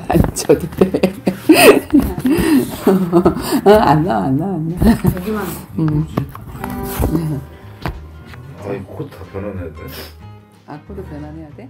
안 줘도 돼. 안 나와. 여기만. 아이 코드 다 변환해야 돼? 코드 변환해야 돼?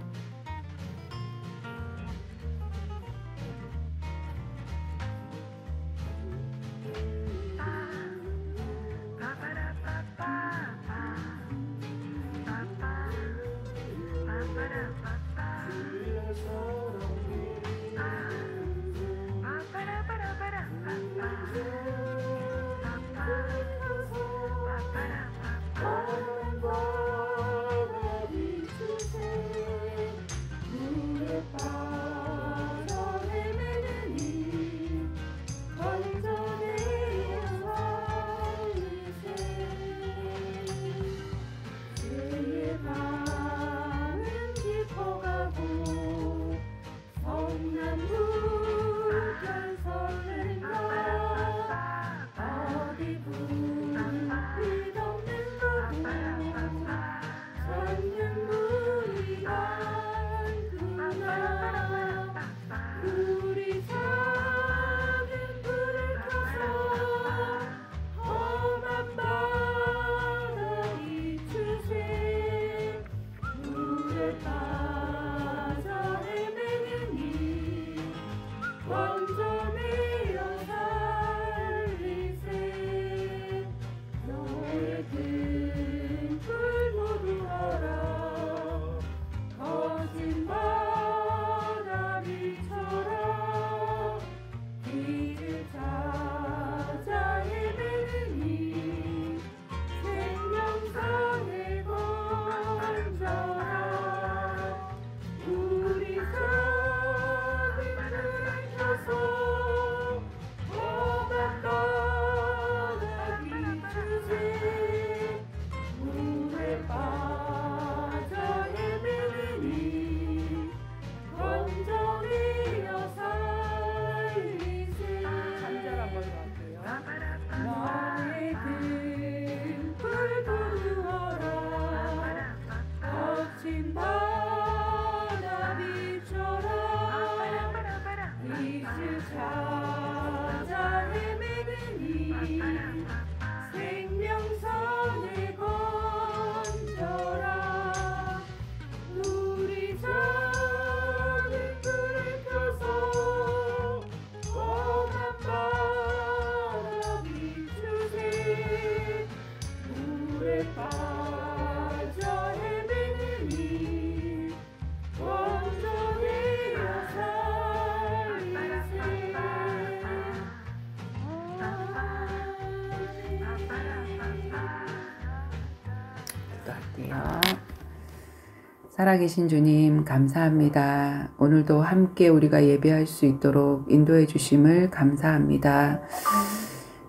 살아계신 주님 감사합니다. 오늘도 함께 우리가 예배할 수 있도록 인도해 주심을 감사합니다.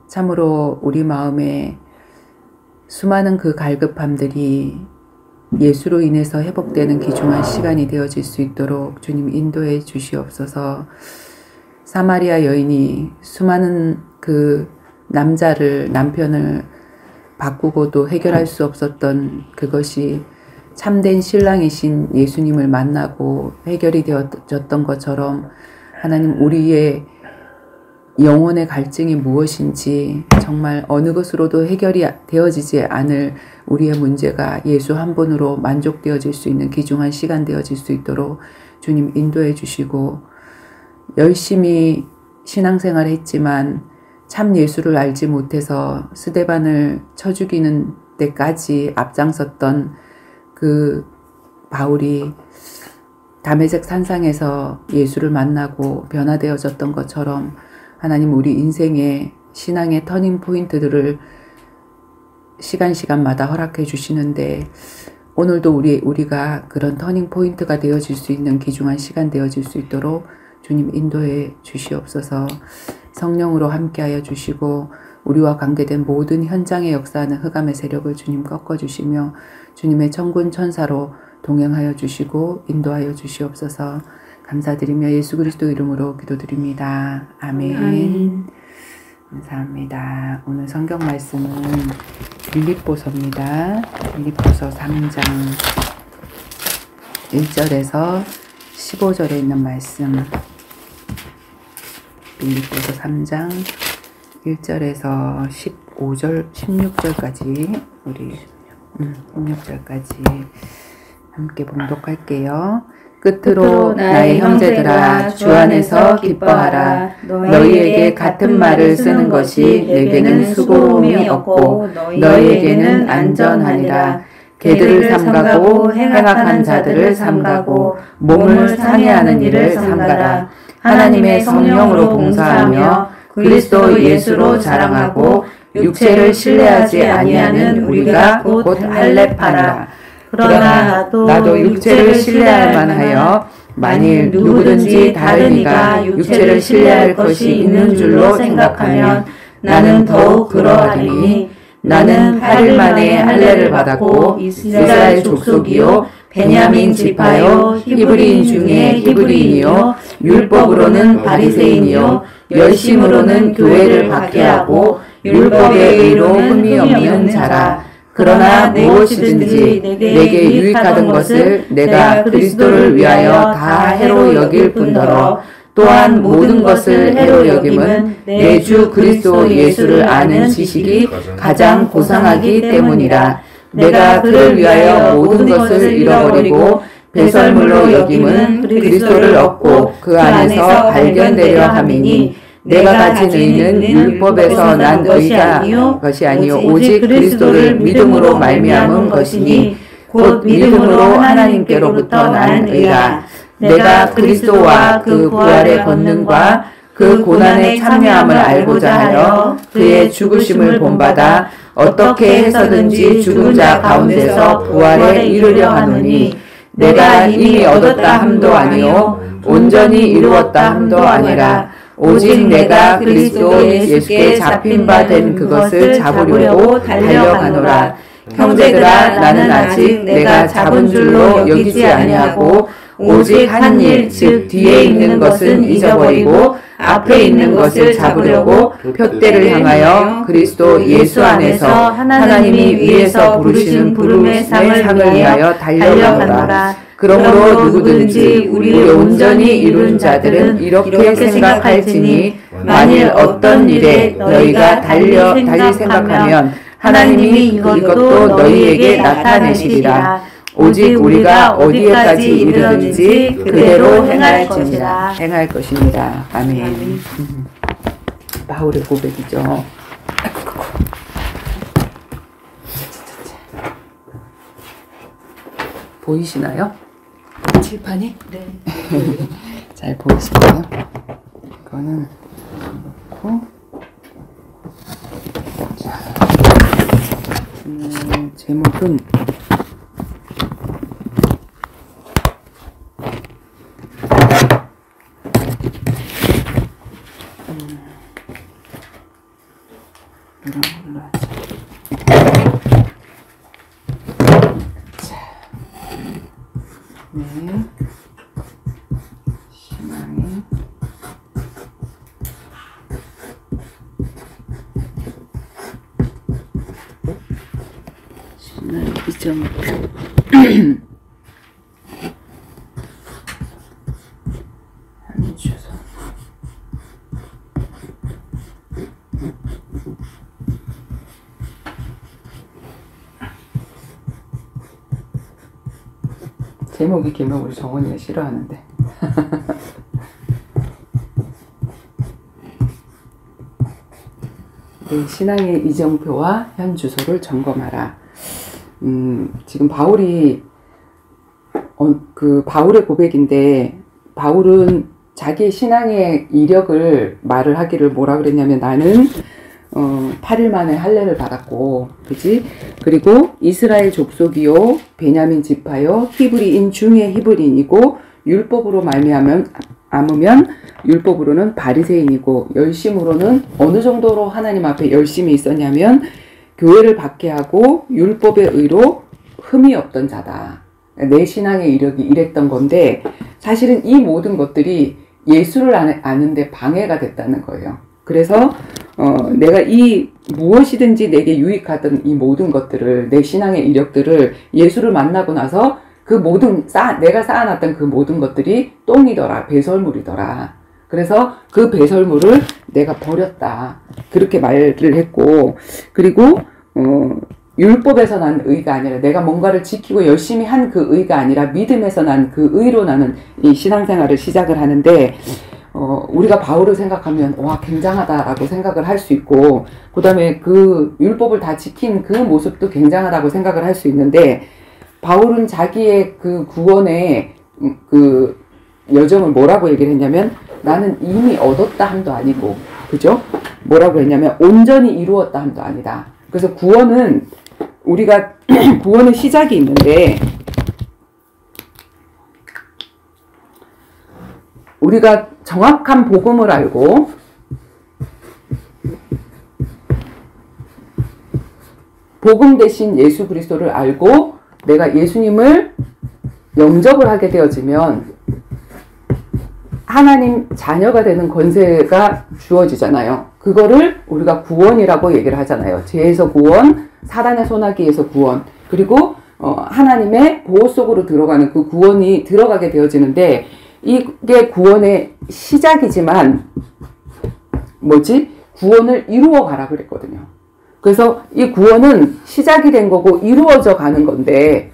참으로 우리 마음에 수많은 그 갈급함들이 예수로 인해서 회복되는 귀중한 시간이 되어질 수 있도록 주님 인도해 주시옵소서. 사마리아 여인이 수많은 그 남편을 바꾸고도 해결할 수 없었던 그것이 참된 신랑이신 예수님을 만나고 해결이 되어졌던 것처럼 하나님 우리의 영혼의 갈증이 무엇인지 정말 어느 것으로도 해결이 되어지지 않을 우리의 문제가 예수 한 분으로 만족되어질 수 있는 귀중한 시간 되어질 수 있도록 주님 인도해 주시고 열심히 신앙생활을 했지만 참 예수를 알지 못해서 스데반을 쳐 죽이는 데까지 앞장섰던 그 바울이 다메섹 산상에서 예수를 만나고 변화되어졌던 것처럼 하나님 우리 인생의 신앙의 터닝 포인트들을 시간마다 허락해 주시는데 오늘도 우리가 그런 터닝 포인트가 되어질 수 있는 귀중한 시간 되어질 수 있도록 주님 인도해 주시옵소서. 성령으로 함께하여 주시고 우리와 관계된 모든 현장에 역사하는 흑암의 세력을 주님 꺾어주시며 주님의 천군 천사로 동행하여 주시고 인도하여 주시옵소서. 감사드리며 예수 그리스도 이름으로 기도드립니다. 아멘. 아멘. 감사합니다. 오늘 성경 말씀은 빌립보서입니다. 빌립보서 3장 1절에서 15절에 있는 말씀 빌립보서 3장 1절에서 15절, 16절까지 우리 16절까지 함께 봉독할게요. 끝으로 나의 형제들아 주 안에서 기뻐하라. 너희에게 같은 말을 쓰는 것이 내게는 수고로움이 없고 너희에게는 안전하니라. 개들을 삼가고 행악한 자들을 삼가고 몸을 상해하는 일을 삼가라. 하나님의 성령으로 봉사하며 그리스도 예수로 자랑하고 육체를 신뢰하지 아니하는 우리가 곧 할례파라. 그러나 나도 육체를 신뢰할 만하여 만일 누구든지 다른 이가 육체를 신뢰할 것이 있는 줄로 생각하면 나는 더욱 그러하리니 나는 8일 만에 할례를 받았고 이스라엘 족속이요 베냐민 지파요 히브리인 중에 히브리인이요 율법으로는 바리새인이요 열심으로는 교회를 박해하고 율법의 의로 흠이 없는 자라. 그러나 무엇이든지 내게 유익하던 것을 내가 그리스도를 위하여 다 해로 여길 뿐더러 또한 모든 것을 해로 여김은 내 주 그리스도 예수를 아는 지식이 가장 고상하기 때문이라. 내가 그를 위하여 모든 것을 잃어버리고 배설물로 여김은 그리스도를 얻고 그 안에서 발견되려 함이니 내가 가진 의는 율법에서 난 의가 것이 아니요 오직 그리스도를 믿음으로 말미암은 것이니 곧 믿음으로 하나님께로부터 난 의라. 내가 그리스도와 그 부활의 권능과 그 고난에 참여함을 알고자 하여 그의 죽으심을 본받아 어떻게 해서든지 죽은 자 가운데서 부활에 이르려 하노니 내가 이미 얻었다 함도 아니요 온전히 이루었다 함도 아니라 오직 내가 그리스도 예수께 잡힌 바 된 그것을 잡으려고 달려가노라. 형제들아 나는 아직 내가 잡은 줄로 여기지 아니하고 오직 한 일 즉 뒤에 있는 것은 잊어버리고 앞에 있는 것을 잡으려고 표대를 향하여 그리스도 예수 안에서 하나님이 위에서 부르시는 부름의 상을 위하여 달려가노라. 그러므로 누구든지 우리 온전히 이룬 자들은 이렇게 생각할지니 만일 어떤 일에 너희가 달릴 생각하면 하나님이 이것도 너희에게 나타내시리라. 오직 우리가 어디에까지 이르든지 그대로 행할 것입니다. 아멘. 바울의 고백이죠. 보이시나요? 칠판이? 네. 잘 보이시나요? 이거는 놓고 자, 제목은 이런 걸로 하자. 네. 신앙의 이점표 한 주소 제목이 길면 우리 정원이가 싫어하는데 네, 신앙의 이정표와 현 주소를 점검하라. 지금 바울이 그 바울의 고백인데 바울은 자기 신앙의 이력을 말을 하기를 뭐라 그랬냐면 나는 8일 만에 할례를 받았고, 그지? 그리고 이스라엘 족속이요, 베냐민 지파요, 히브리인 중에 히브리인이고, 율법으로 말미암으면 율법으로는 바리새인이고, 열심으로는 어느 정도로 하나님 앞에 열심히 있었냐면 교회를 박해하고 율법의 의로 흠이 없던 자다. 내 신앙의 이력이 이랬던 건데 사실은 이 모든 것들이 예수를 아는데 방해가 됐다는 거예요. 그래서 내가 이 무엇이든지 내게 유익하던 이 모든 것들을, 내 신앙의 이력들을 예수를 만나고 나서 그 모든 내가 쌓아놨던 그 모든 것들이 똥이더라, 배설물이더라. 그래서 그 배설물을 내가 버렸다. 그렇게 말을 했고, 그리고 율법에서 난 의가 아니라 내가 뭔가를 지키고 열심히 한 그 의가 아니라 믿음에서 난 그 의로 나는 이 신앙생활을 시작을 하는데, 우리가 바울을 생각하면 와 굉장하다라고 생각을 할 수 있고, 그 다음에 그 율법을 다 지킨 그 모습도 굉장하다고 생각을 할 수 있는데, 바울은 자기의 그 구원의 그 여정을 뭐라고 얘기를 했냐면, 나는 이미 얻었다 함도 아니고, 그죠? 뭐라고 했냐면 온전히 이루었다 함도 아니다. 그래서 구원은 우리가 구원의 시작이 있는데, 우리가 정확한 복음을 알고 복음 대신 예수 그리스도를 알고 내가 예수님을 영접을 하게 되어지면 하나님 자녀가 되는 권세가 주어지잖아요. 그거를 우리가 구원이라고 얘기를 하잖아요. 죄에서 구원, 사단의 소나기에서 구원, 그리고 하나님의 보호 속으로 들어가는 그 구원이 들어가게 되어지는데, 이게 구원의 시작이지만 구원을 이루어 가라 그랬거든요. 그래서 이 구원은 시작이 된 거고 이루어져 가는 건데,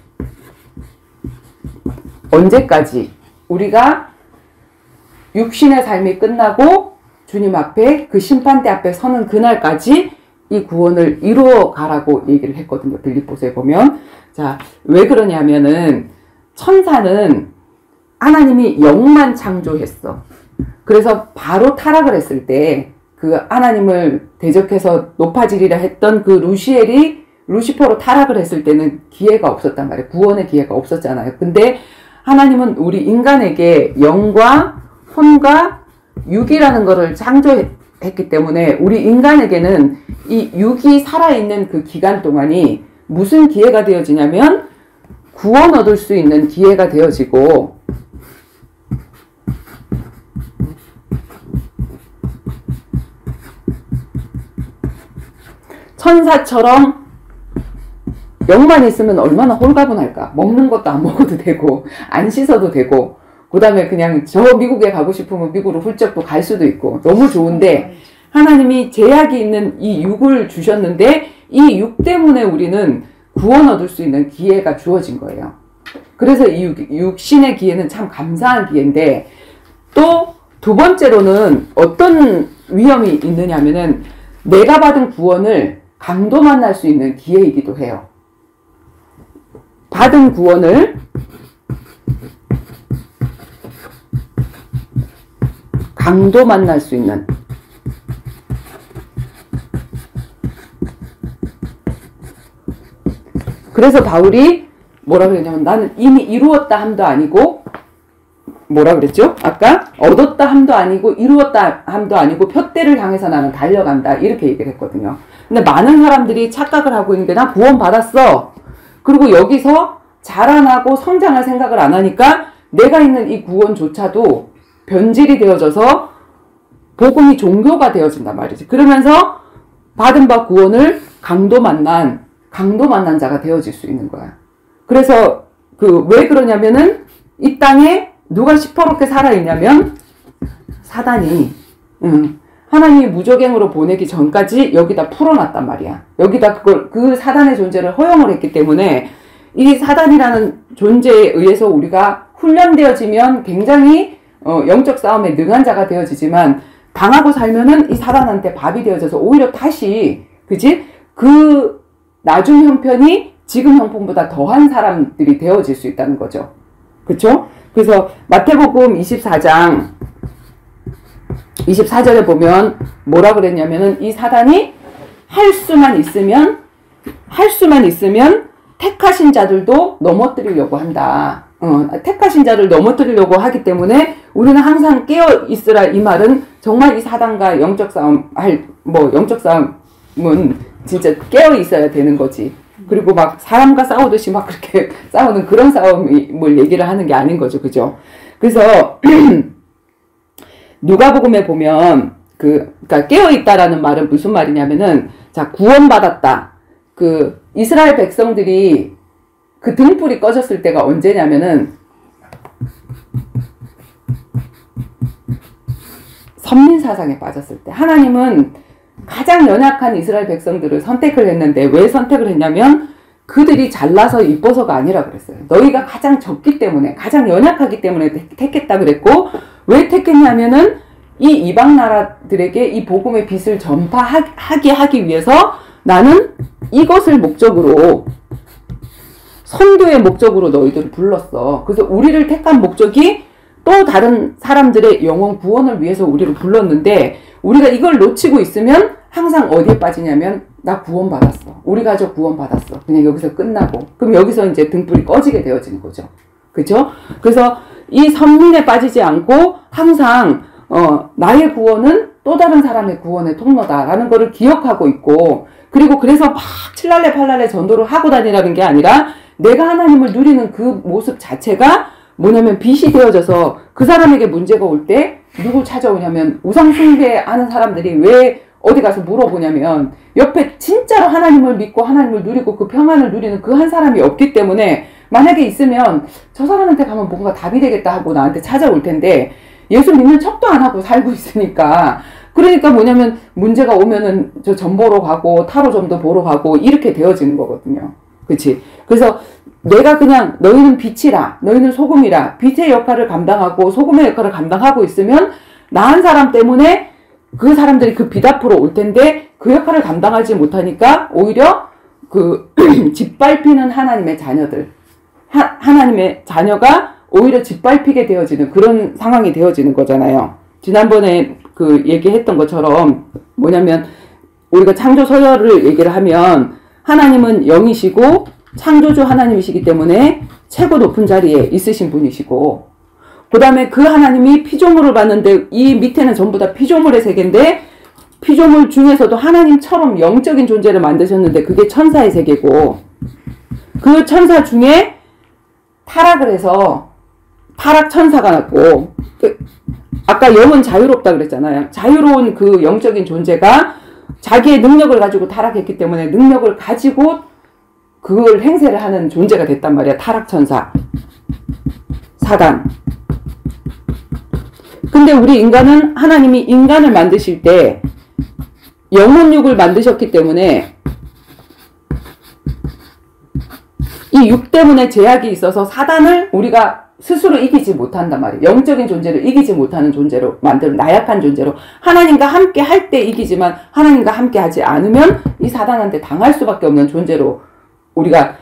언제까지? 우리가 육신의 삶이 끝나고 주님 앞에 그 심판대 앞에 서는 그날까지 이 구원을 이루어 가라고 얘기를 했거든요. 빌립보서에 보면. 자, 왜 그러냐면은 천사는 하나님이 영만 창조했어. 그래서 바로 타락을 했을 때 그 하나님을 대적해서 높아지리라 했던 그 루시퍼로 타락을 했을 때는 기회가 없었단 말이에요. 구원의 기회가 없었잖아요. 근데 하나님은 우리 인간에게 영과 혼과 육이라는 것을 창조했기 때문에 우리 인간에게는 이 육이 살아있는 그 기간 동안이 무슨 기회가 되어지냐면 구원 얻을 수 있는 기회가 되어지고, 천사처럼 영만 있으면 얼마나 홀가분할까. 먹는 것도 안 먹어도 되고 안 씻어도 되고, 그 다음에 그냥 저 미국에 가고 싶으면 미국으로 훌쩍 또 갈 수도 있고 너무 좋은데, 하나님이 제약이 있는 이 육을 주셨는데 이 육 때문에 우리는 구원 얻을 수 있는 기회가 주어진 거예요. 그래서 이 육신의 기회는 참 감사한 기회인데, 또 두 번째로는 어떤 위험이 있느냐면은 내가 받은 구원을 강도 만날 수 있는 기회이기도 해요. 받은 구원을 강도 만날 수 있는, 그래서 바울이 뭐라 그랬냐면 나는 이미 이루었다 함도 아니고, 뭐라 그랬죠? 아까 얻었다 함도 아니고 이루었다 함도 아니고 표대를 향해서 나는 달려간다, 이렇게 얘기를 했거든요. 근데 많은 사람들이 착각을 하고 있는 게, 나 구원 받았어. 그리고 여기서 자라나고 성장할 생각을 안 하니까 내가 있는 이 구원조차도 변질이 되어져서 복음이 종교가 되어진단 말이지. 그러면서 받은 바 구원을 강도 만난 자가 되어질 수 있는 거야. 그래서 왜 그러냐면은 이 땅에 누가 시퍼렇게 살아있냐면 사단이 하나님이 무적행으로 보내기 전까지 여기다 풀어놨단 말이야. 여기다 그 사단의 존재를 허용을 했기 때문에 이 사단이라는 존재에 의해서 우리가 훈련되어지면 굉장히 영적 싸움에 능한 자가 되어지지만, 당하고 살면은 이 사단한테 밥이 되어져서 오히려 다시, 그지? 그 나중 형편이 지금 형편보다 더한 사람들이 되어질 수 있다는 거죠. 그쵸? 그래서 마태복음 24장 24절에 보면 뭐라 그랬냐면은 이 사단이 할 수만 있으면 택하신 자들도 넘어뜨리려고 한다. 택하신 자를 넘어뜨리려고 하기 때문에 우리는 항상 깨어 있으라. 이 말은 정말 이 사단과 영적 싸움은 진짜 깨어 있어야 되는 거지. 그리고 막 사람과 싸우듯이 막 그렇게 싸우는 그런 싸움을 얘기를 하는 게 아닌 거죠. 그죠? 그래서 누가복음에 보면 그러니까 깨어 있다라는 말은 무슨 말이냐면은, 자, 구원받았다. 이스라엘 백성들이 그 등불이 꺼졌을 때가 언제냐면은 선민사상에 빠졌을 때 하나님은 가장 연약한 이스라엘 백성들을 선택을 했는데 왜 선택을 했냐면 그들이 잘나서 이뻐서가 아니라 그랬어요. 너희가 가장 적기 때문에 가장 연약하기 때문에 택했다 그랬고 왜 택했냐면은 이 이방 나라들에게 이 복음의 빛을 전파하게 하기 위해서 나는 이것을 목적으로 선교의 목적으로 너희들을 불렀어. 그래서 우리를 택한 목적이 또 다른 사람들의 영혼 구원을 위해서 우리를 불렀는데 우리가 이걸 놓치고 있으면 항상 어디에 빠지냐면 나 구원받았어. 우리 가족 구원받았어. 그냥 여기서 끝나고. 그럼 여기서 이제 등불이 꺼지게 되어지는 거죠. 그죠? 그래서 이 선민에 빠지지 않고 항상 나의 구원은 또 다른 사람의 구원의 통로다라는 거를 기억하고 있고 그리고 그래서 막 칠랄레 팔랄레 전도를 하고 다니라는 게 아니라 내가 하나님을 누리는 그 모습 자체가 뭐냐면 빛이 되어져서 그 사람에게 문제가 올 때 누구 찾아오냐면 우상 숭배하는 사람들이 왜 어디 가서 물어보냐면 옆에 진짜로 하나님을 믿고 하나님을 누리고 그 평안을 누리는 그 한 사람이 없기 때문에 만약에 있으면 저 사람한테 가면 뭔가 답이 되겠다 하고 나한테 찾아올 텐데 예수 믿는 척도 안 하고 살고 있으니까 그러니까 뭐냐면 문제가 오면은 저 점 보러 가고 타로점도 보러 가고 이렇게 되어지는 거거든요. 그치? 그래서 내가 그냥 너희는 빛이라 너희는 소금이라 빛의 역할을 감당하고 소금의 역할을 감당하고 있으면 나한 사람 때문에 그 사람들이 그 빛 앞으로 올 텐데 그 역할을 감당하지 못하니까 오히려 그 짓밟히는 하나님의 자녀들 하나님의 자녀가 오히려 짓밟히게 되어지는 그런 상황이 되어지는 거잖아요. 지난번에 그 얘기했던 것처럼 뭐냐면 우리가 창조 서열을 얘기를 하면 하나님은 영이시고 창조주 하나님이시기 때문에 최고 높은 자리에 있으신 분이시고 그 다음에 그 하나님이 피조물을 봤는데 이 밑에는 전부 다 피조물의 세계인데 피조물 중에서도 하나님처럼 영적인 존재를 만드셨는데 그게 천사의 세계고 그 천사 중에 타락을 해서 타락 천사가 났고 아까 영은 자유롭다 그랬잖아요. 자유로운 그 영적인 존재가 자기의 능력을 가지고 타락했기 때문에 능력을 가지고 그걸 행세를 하는 존재가 됐단 말이야. 타락천사 사단. 근데 우리 인간은 하나님이 인간을 만드실 때 영혼육을 만드셨기 때문에 이 육 때문에 제약이 있어서 사단을 우리가 스스로 이기지 못한단 말이에요. 영적인 존재를 이기지 못하는 존재로 만드는 나약한 존재로 하나님과 함께 할 때 이기지만 하나님과 함께 하지 않으면 이 사단한테 당할 수밖에 없는 존재로 우리가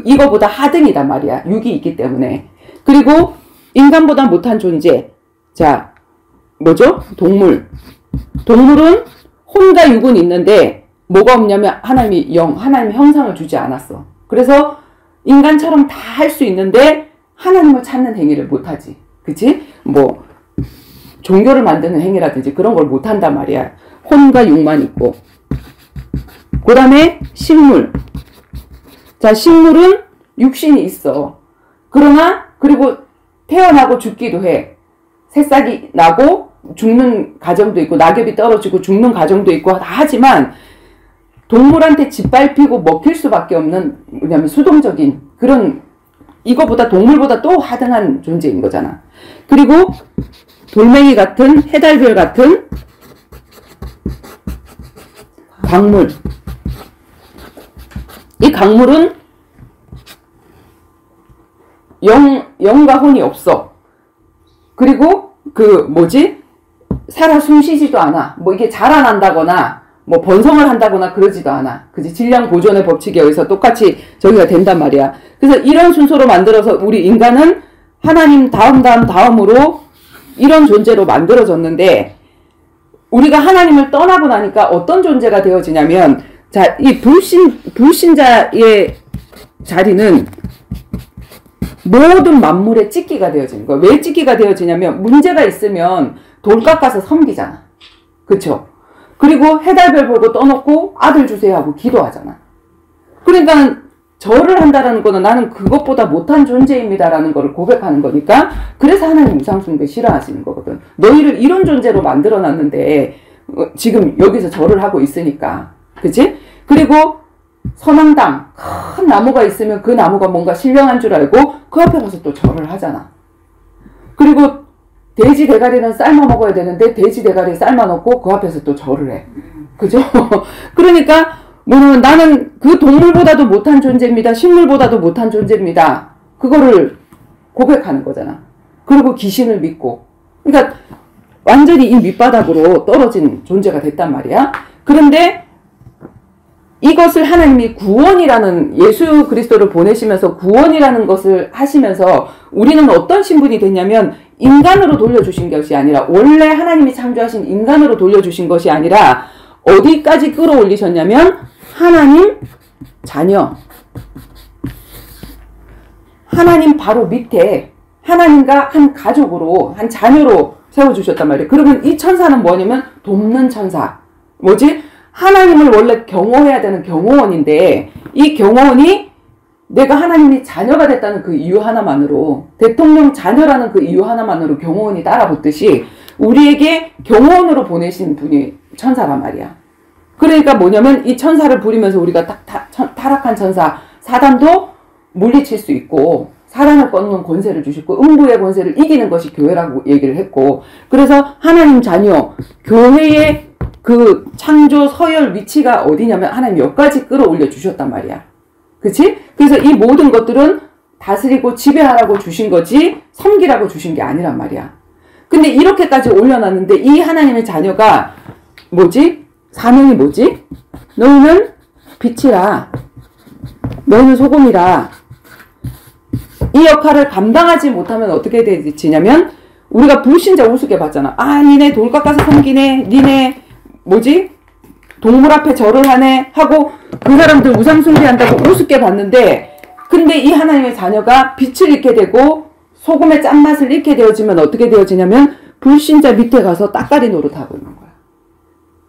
이거보다 하등이단 말이야. 육이 있기 때문에. 그리고 인간보다 못한 존재. 자, 뭐죠? 동물. 동물은 혼과 육은 있는데 뭐가 없냐면 하나님이 하나님 형상을 주지 않았어. 그래서 인간처럼 다 할 수 있는데 하나님을 찾는 행위를 못하지. 그치? 뭐 종교를 만드는 행위라든지 그런 걸 못한단 말이야. 혼과 육만 있고. 그 다음에 식물. 자, 식물은 육신이 있어. 그러나 그리고 태어나고 죽기도 해. 새싹이 나고 죽는 가정도 있고 낙엽이 떨어지고 죽는 가정도 있고 다 하지만 동물한테 짓밟히고 먹힐 수밖에 없는 뭐냐면 수동적인 그런 이거보다 동물보다 또 하등한 존재인 거잖아. 그리고 돌멩이 같은 해달별 같은 강물. 이 강물은 영과 혼이 없어. 그리고 살아 숨쉬지도 않아. 뭐 이게 자라난다거나 뭐 번성을 한다거나 그러지도 않아. 그지? 질량 보존의 법칙에 의해서 똑같이 저기가 된단 말이야. 그래서 이런 순서로 만들어서 우리 인간은 하나님 다음으로 이런 존재로 만들어졌는데 우리가 하나님을 떠나고 나니까 어떤 존재가 되어지냐면 자, 이 불신자의 자리는 모든 만물의 찍기가 되어지는 거야. 왜 찍기가 되어지냐면 문제가 있으면 돌 깎아서 섬기잖아. 그쵸? 그리고 해달별 보고 떠놓고 아들 주세요 하고 기도하잖아. 그러니까 절을 한다는 거는 나는 그것보다 못한 존재입니다라는 거를 고백하는 거니까 그래서 하나님 우상숭배 싫어하시는 거거든. 너희를 이런 존재로 만들어놨는데 지금 여기서 절을 하고 있으니까. 그치? 그리고 선앙당 큰 나무가 있으면 그 나무가 뭔가 신령한 줄 알고 그 앞에 가서 또 절을 하잖아. 그리고 돼지 대가리는 삶아 먹어야 되는데 돼지 대가리 삶아 놓고 그 앞에서 또 절을 해. 그죠? 그러니까 뭐냐면 나는 그 동물보다도 못한 존재입니다. 식물보다도 못한 존재입니다. 그거를 고백하는 거잖아. 그리고 귀신을 믿고. 그러니까 완전히 이 밑바닥으로 떨어진 존재가 됐단 말이야. 그런데 이것을 하나님이 구원이라는, 예수 그리스도를 보내시면서 구원이라는 것을 하시면서 우리는 어떤 신분이 됐냐면 인간으로 돌려주신 것이 아니라, 원래 하나님이 창조하신 인간으로 돌려주신 것이 아니라 어디까지 끌어올리셨냐면 하나님 자녀, 하나님 바로 밑에 하나님과 한 가족으로, 한 자녀로 세워주셨단 말이에요. 그러면 이 천사는 뭐냐면 돕는 천사. 뭐지? 하나님을 원래 경호해야 되는 경호원인데, 이 경호원이 내가 하나님이 자녀가 됐다는 그 이유 하나만으로, 대통령 자녀라는 그 이유 하나만으로 경호원이 따라붙듯이 우리에게 경호원으로 보내신 분이 천사란 말이야. 그러니까 뭐냐면 이 천사를 부리면서 우리가 타락한 천사 사단도 물리칠 수 있고, 사단을 꺾는 권세를 주셨고, 음부의 권세를 이기는 것이 교회라고 얘기를 했고, 그래서 하나님 자녀, 교회의 그 창조 서열 위치가 어디냐면 하나님 여기까지 끌어올려 주셨단 말이야. 그치? 그래서 이 모든 것들은 다스리고 지배하라고 주신 거지 섬기라고 주신 게 아니란 말이야. 근데 이렇게까지 올려놨는데 이 하나님의 자녀가 뭐지? 사명이 뭐지? 너희는 빛이라, 너희는 소금이라. 이 역할을 감당하지 못하면 어떻게 되지냐면 우리가 불신자 우습게 봤잖아. 아, 니네 돌 깎아서 섬기네, 니네 뭐지? 동물 앞에 절을 하네 하고 그 사람들 우상 숭배한다고 우습게 봤는데, 근데 이 하나님의 자녀가 빛을 잃게 되고 소금의 짠맛을 잃게 되어지면 어떻게 되어지냐면 불신자 밑에 가서 따까리 노릇하고 있는 거야.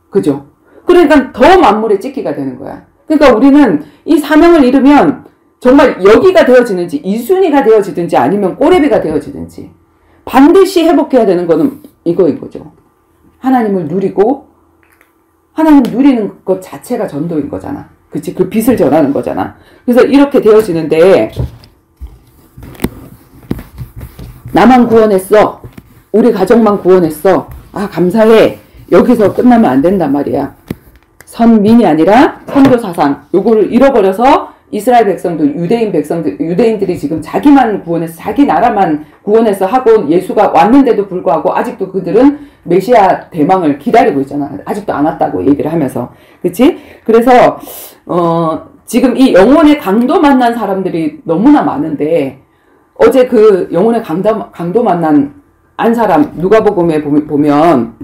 그죠? 그러니까 더 만물의 찢기가 되는 거야. 그러니까 우리는 이 사명을 이루면 정말 여기가 되어지는지, 이순이가 되어지든지 아니면 꼬레비가 되어지든지 반드시 회복해야 되는 거는 이거인 거죠. 하나님을 누리고, 하나님 누리는 것 자체가 전도인 거잖아. 그치? 그 빛을 전하는 거잖아. 그래서 이렇게 되어지는데, 나만 구원했어. 우리 가족만 구원했어. 아, 감사해. 여기서 끝나면 안 된단 말이야. 선민이 아니라 선교 사상. 요거를 잃어버려서 이스라엘 백성들, 유대인 백성들, 유대인들이 지금 자기만 구원해서, 자기 나라만 구원해서 하고 예수가 왔는데도 불구하고 아직도 그들은 메시아 대망을 기다리고 있잖아. 아직도 안 왔다고 얘기를 하면서. 그치? 그래서, 지금 이 영혼의 강도 만난 사람들이 너무나 많은데, 어제 그 영혼의 강도 만난 한 사람, 누가복음에 보면,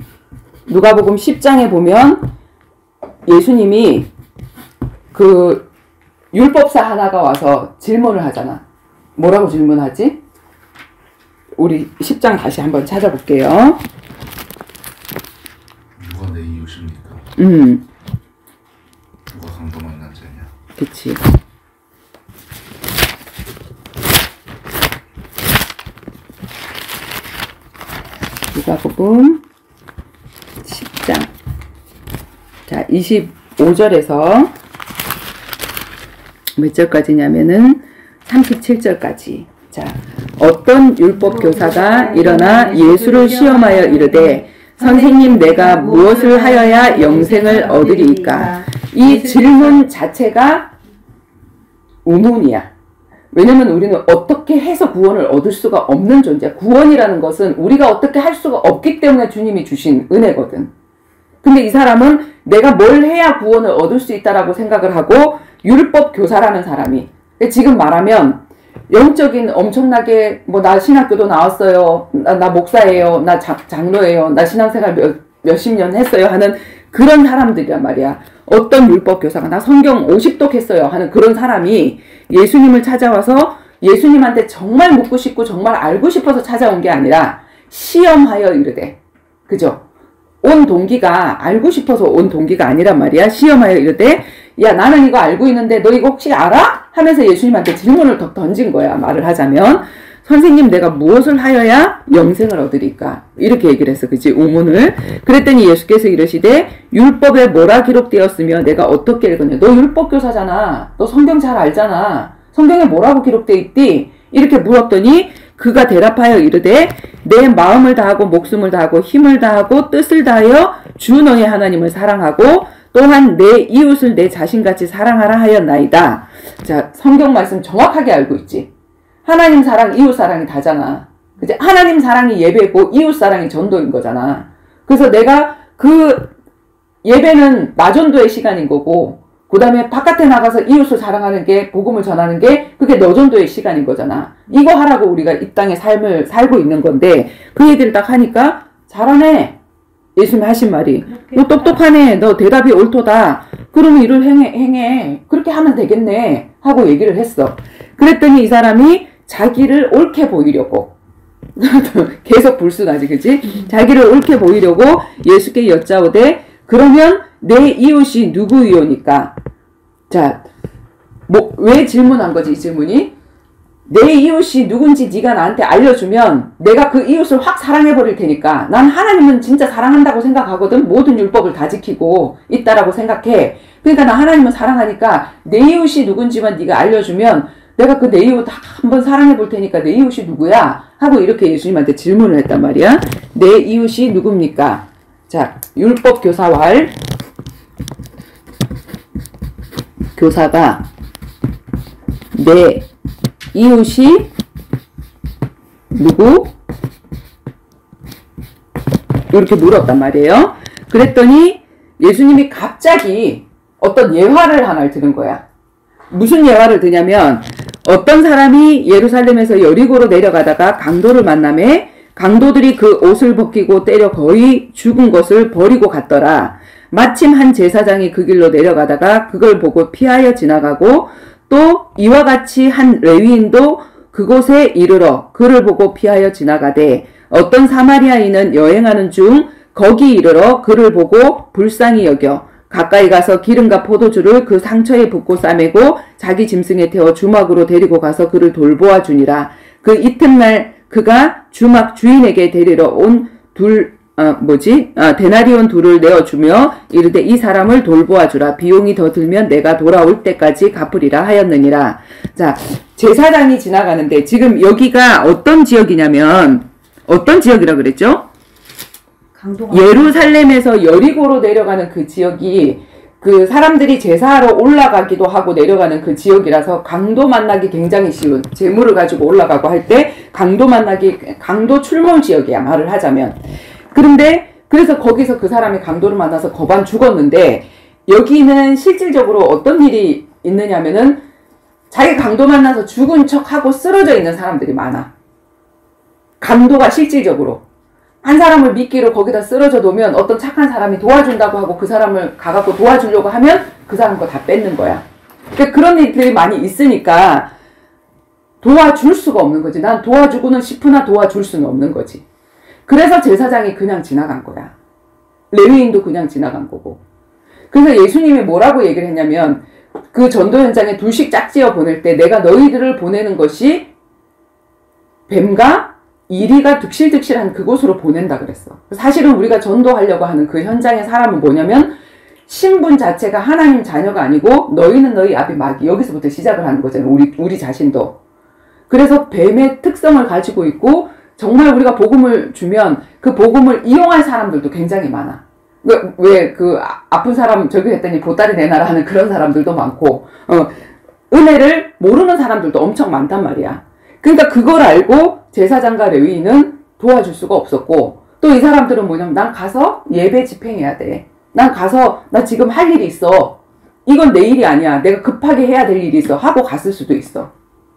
누가복음 10장에 보면, 예수님이 그 율법사 하나가 와서 질문을 하잖아. 뭐라고 질문하지? 우리 10장 다시 한번 찾아볼게요. 누가 내 이웃입니까? 누가 강도 만난 자냐? 그치. 누가복음 10장. 자, 25절에서 몇 절까지냐면은 37절까지. 자, 어떤 율법 교사가 일어나 예수를 시험하여 이르되, 선생님, 내가 무엇을 하여야 영생을 얻으리이까? 이 질문 자체가 의문이야. 왜냐면 우리는 어떻게 해서 구원을 얻을 수가 없는 존재야. 구원이라는 것은 우리가 어떻게 할 수가 없기 때문에 주님이 주신 은혜거든. 근데 이 사람은 내가 뭘 해야 구원을 얻을 수 있다라고 생각을 하고, 율법 교사라는 사람이, 지금 말하면 영적인 엄청나게 뭐 나 신학교도 나왔어요, 나 목사예요, 나 장로예요, 나 신앙생활 몇십 년 했어요 하는 그런 사람들이란 말이야. 어떤 율법 교사가 나 성경 50독 했어요 하는 그런 사람이 예수님을 찾아와서 예수님한테 정말 묻고 싶고 정말 알고 싶어서 찾아온 게 아니라 시험하여 이르되, 그죠? 온 동기가 알고 싶어서 온 동기가 아니란 말이야. 시험하여 이르되, 야, 나는 이거 알고 있는데 너 이거 혹시 알아? 하면서 예수님한테 질문을 더 던진 거야. 말을 하자면, 선생님, 내가 무엇을 하여야 영생을 얻으리까? 이렇게 얘기를 했어. 그치? 의문을. 그랬더니 예수께서 이르시되, 율법에 뭐라 기록되었으며 내가 어떻게 읽었냐? 너 율법 교사잖아. 너 성경 잘 알잖아. 성경에 뭐라고 기록되어 있디? 이렇게 물었더니 그가 대답하여 이르되 내 마음을 다하고 목숨을 다하고 힘을 다하고 뜻을 다하여 주 너의 하나님을 사랑하고 또한 내 이웃을 내 자신같이 사랑하라 하였나이다. 자, 성경 말씀 정확하게 알고 있지. 하나님 사랑, 이웃 사랑이 다잖아. 그치? 하나님 사랑이 예배고 이웃 사랑이 전도인 거잖아. 그래서 내가 그 예배는 나전도의 시간인 거고 그 다음에 바깥에 나가서 이웃을 사랑하는 게 복음을 전하는 게 그게 너전도의 시간인 거잖아. 이거 하라고 우리가 이 땅의 삶을 살고 있는 건데 그 얘기를 딱 하니까 잘하네. 예수님이 하신 말이 너 똑똑하네. 너 대답이 옳도다. 그러면 이를 행해. 그렇게 하면 되겠네 하고 얘기를 했어. 그랬더니 이 사람이 자기를 옳게 보이려고 계속 불순하지 그치? 자기를 옳게 보이려고 예수께 여짜오되 그러면 내 이웃이 누구이오니까? 자, 왜 질문한 거지 이 질문이? 내 이웃이 누군지 네가 나한테 알려주면 내가 그 이웃을 확 사랑해버릴 테니까 난 하나님은 진짜 사랑한다고 생각하거든. 모든 율법을 다 지키고 있다라고 생각해. 그러니까 나 하나님은 사랑하니까 내 이웃이 누군지만 네가 알려주면 내가 그 내 이웃 한번 사랑해볼 테니까 내 이웃이 누구야? 하고 이렇게 예수님한테 질문을 했단 말이야. 내 이웃이 누굽니까? 자, 율법 교사왈 교사가 내 이웃이 누구? 이렇게 물었단 말이에요. 그랬더니 예수님이 갑자기 어떤 예화를 하나를 드는 거야. 무슨 예화를 드냐면 어떤 사람이 예루살렘에서 여리고로 내려가다가 강도를 만나매 강도들이 그 옷을 벗기고 때려 거의 죽은 것을 버리고 갔더라. 마침 한 제사장이 그 길로 내려가다가 그걸 보고 피하여 지나가고 또 이와 같이 한 레위인도 그곳에 이르러 그를 보고 피하여 지나가되 어떤 사마리아인은 여행하는 중 거기 이르러 그를 보고 불쌍히 여겨 가까이 가서 기름과 포도주를 그 상처에 붓고 싸매고 자기 짐승에 태워 주막으로 데리고 가서 그를 돌보아 주니라. 그 이튿날 그가 주막 주인에게 데리러 온 데나리온 둘을 내어주며 이르되 이 사람을 돌보아 주라. 비용이 더 들면 내가 돌아올 때까지 갚으리라 하였느니라. 자, 제사장이 지나가는데 지금 여기가 어떤 지역이냐면 어떤 지역이라 그랬죠? 예루살렘에서 여리고로 내려가는 그 지역이 그 사람들이 제사하러 올라가기도 하고 내려가는 그 지역이라서 강도 만나기 굉장히 쉬운, 재물을 가지고 올라가고 할 때 강도 출몰 지역이야, 말을 하자면. 그런데 그래서 거기서 그 사람이 강도를 만나서 거반 죽었는데 여기는 실질적으로 어떤 일이 있느냐면은 자기 강도 만나서 죽은 척하고 쓰러져 있는 사람들이 많아. 강도가 실질적으로 한 사람을 미끼로 거기다 쓰러져 놓으면 어떤 착한 사람이 도와준다고 하고 그 사람을 가갖고 도와주려고 하면 그 사람 거 다 뺏는 거야. 그러니까 그런 일들이 많이 있으니까 도와줄 수가 없는 거지. 난 도와주고는 싶으나 도와줄 수는 없는 거지. 그래서 제사장이 그냥 지나간 거야. 레위인도 그냥 지나간 거고. 그래서 예수님이 뭐라고 얘기를 했냐면 그 전도 현장에 둘씩 짝지어 보낼 때 내가 너희들을 보내는 것이 뱀과 이리가 득실득실한 그곳으로 보낸다 그랬어. 사실은 우리가 전도하려고 하는 그 현장의 사람은 뭐냐면 신분 자체가 하나님 자녀가 아니고 너희는 너희 앞이 마귀, 여기서부터 시작을 하는 거잖아요. 우리 자신도. 그래서 뱀의 특성을 가지고 있고 정말 우리가 복음을 주면 그 복음을 이용할 사람들도 굉장히 많아. 왜 그 아픈 사람 저기 했더니 보따리 내놔라 하는 그런 사람들도 많고 은혜를 모르는 사람들도 엄청 많단 말이야. 그러니까 그걸 알고 제사장과 레위인은 도와줄 수가 없었고 또 이 사람들은 뭐냐면 난 가서 예배 집행해야 돼. 난 가서 나 지금 할 일이 있어. 이건 내 일이 아니야. 내가 급하게 해야 될 일이 있어. 하고 갔을 수도 있어.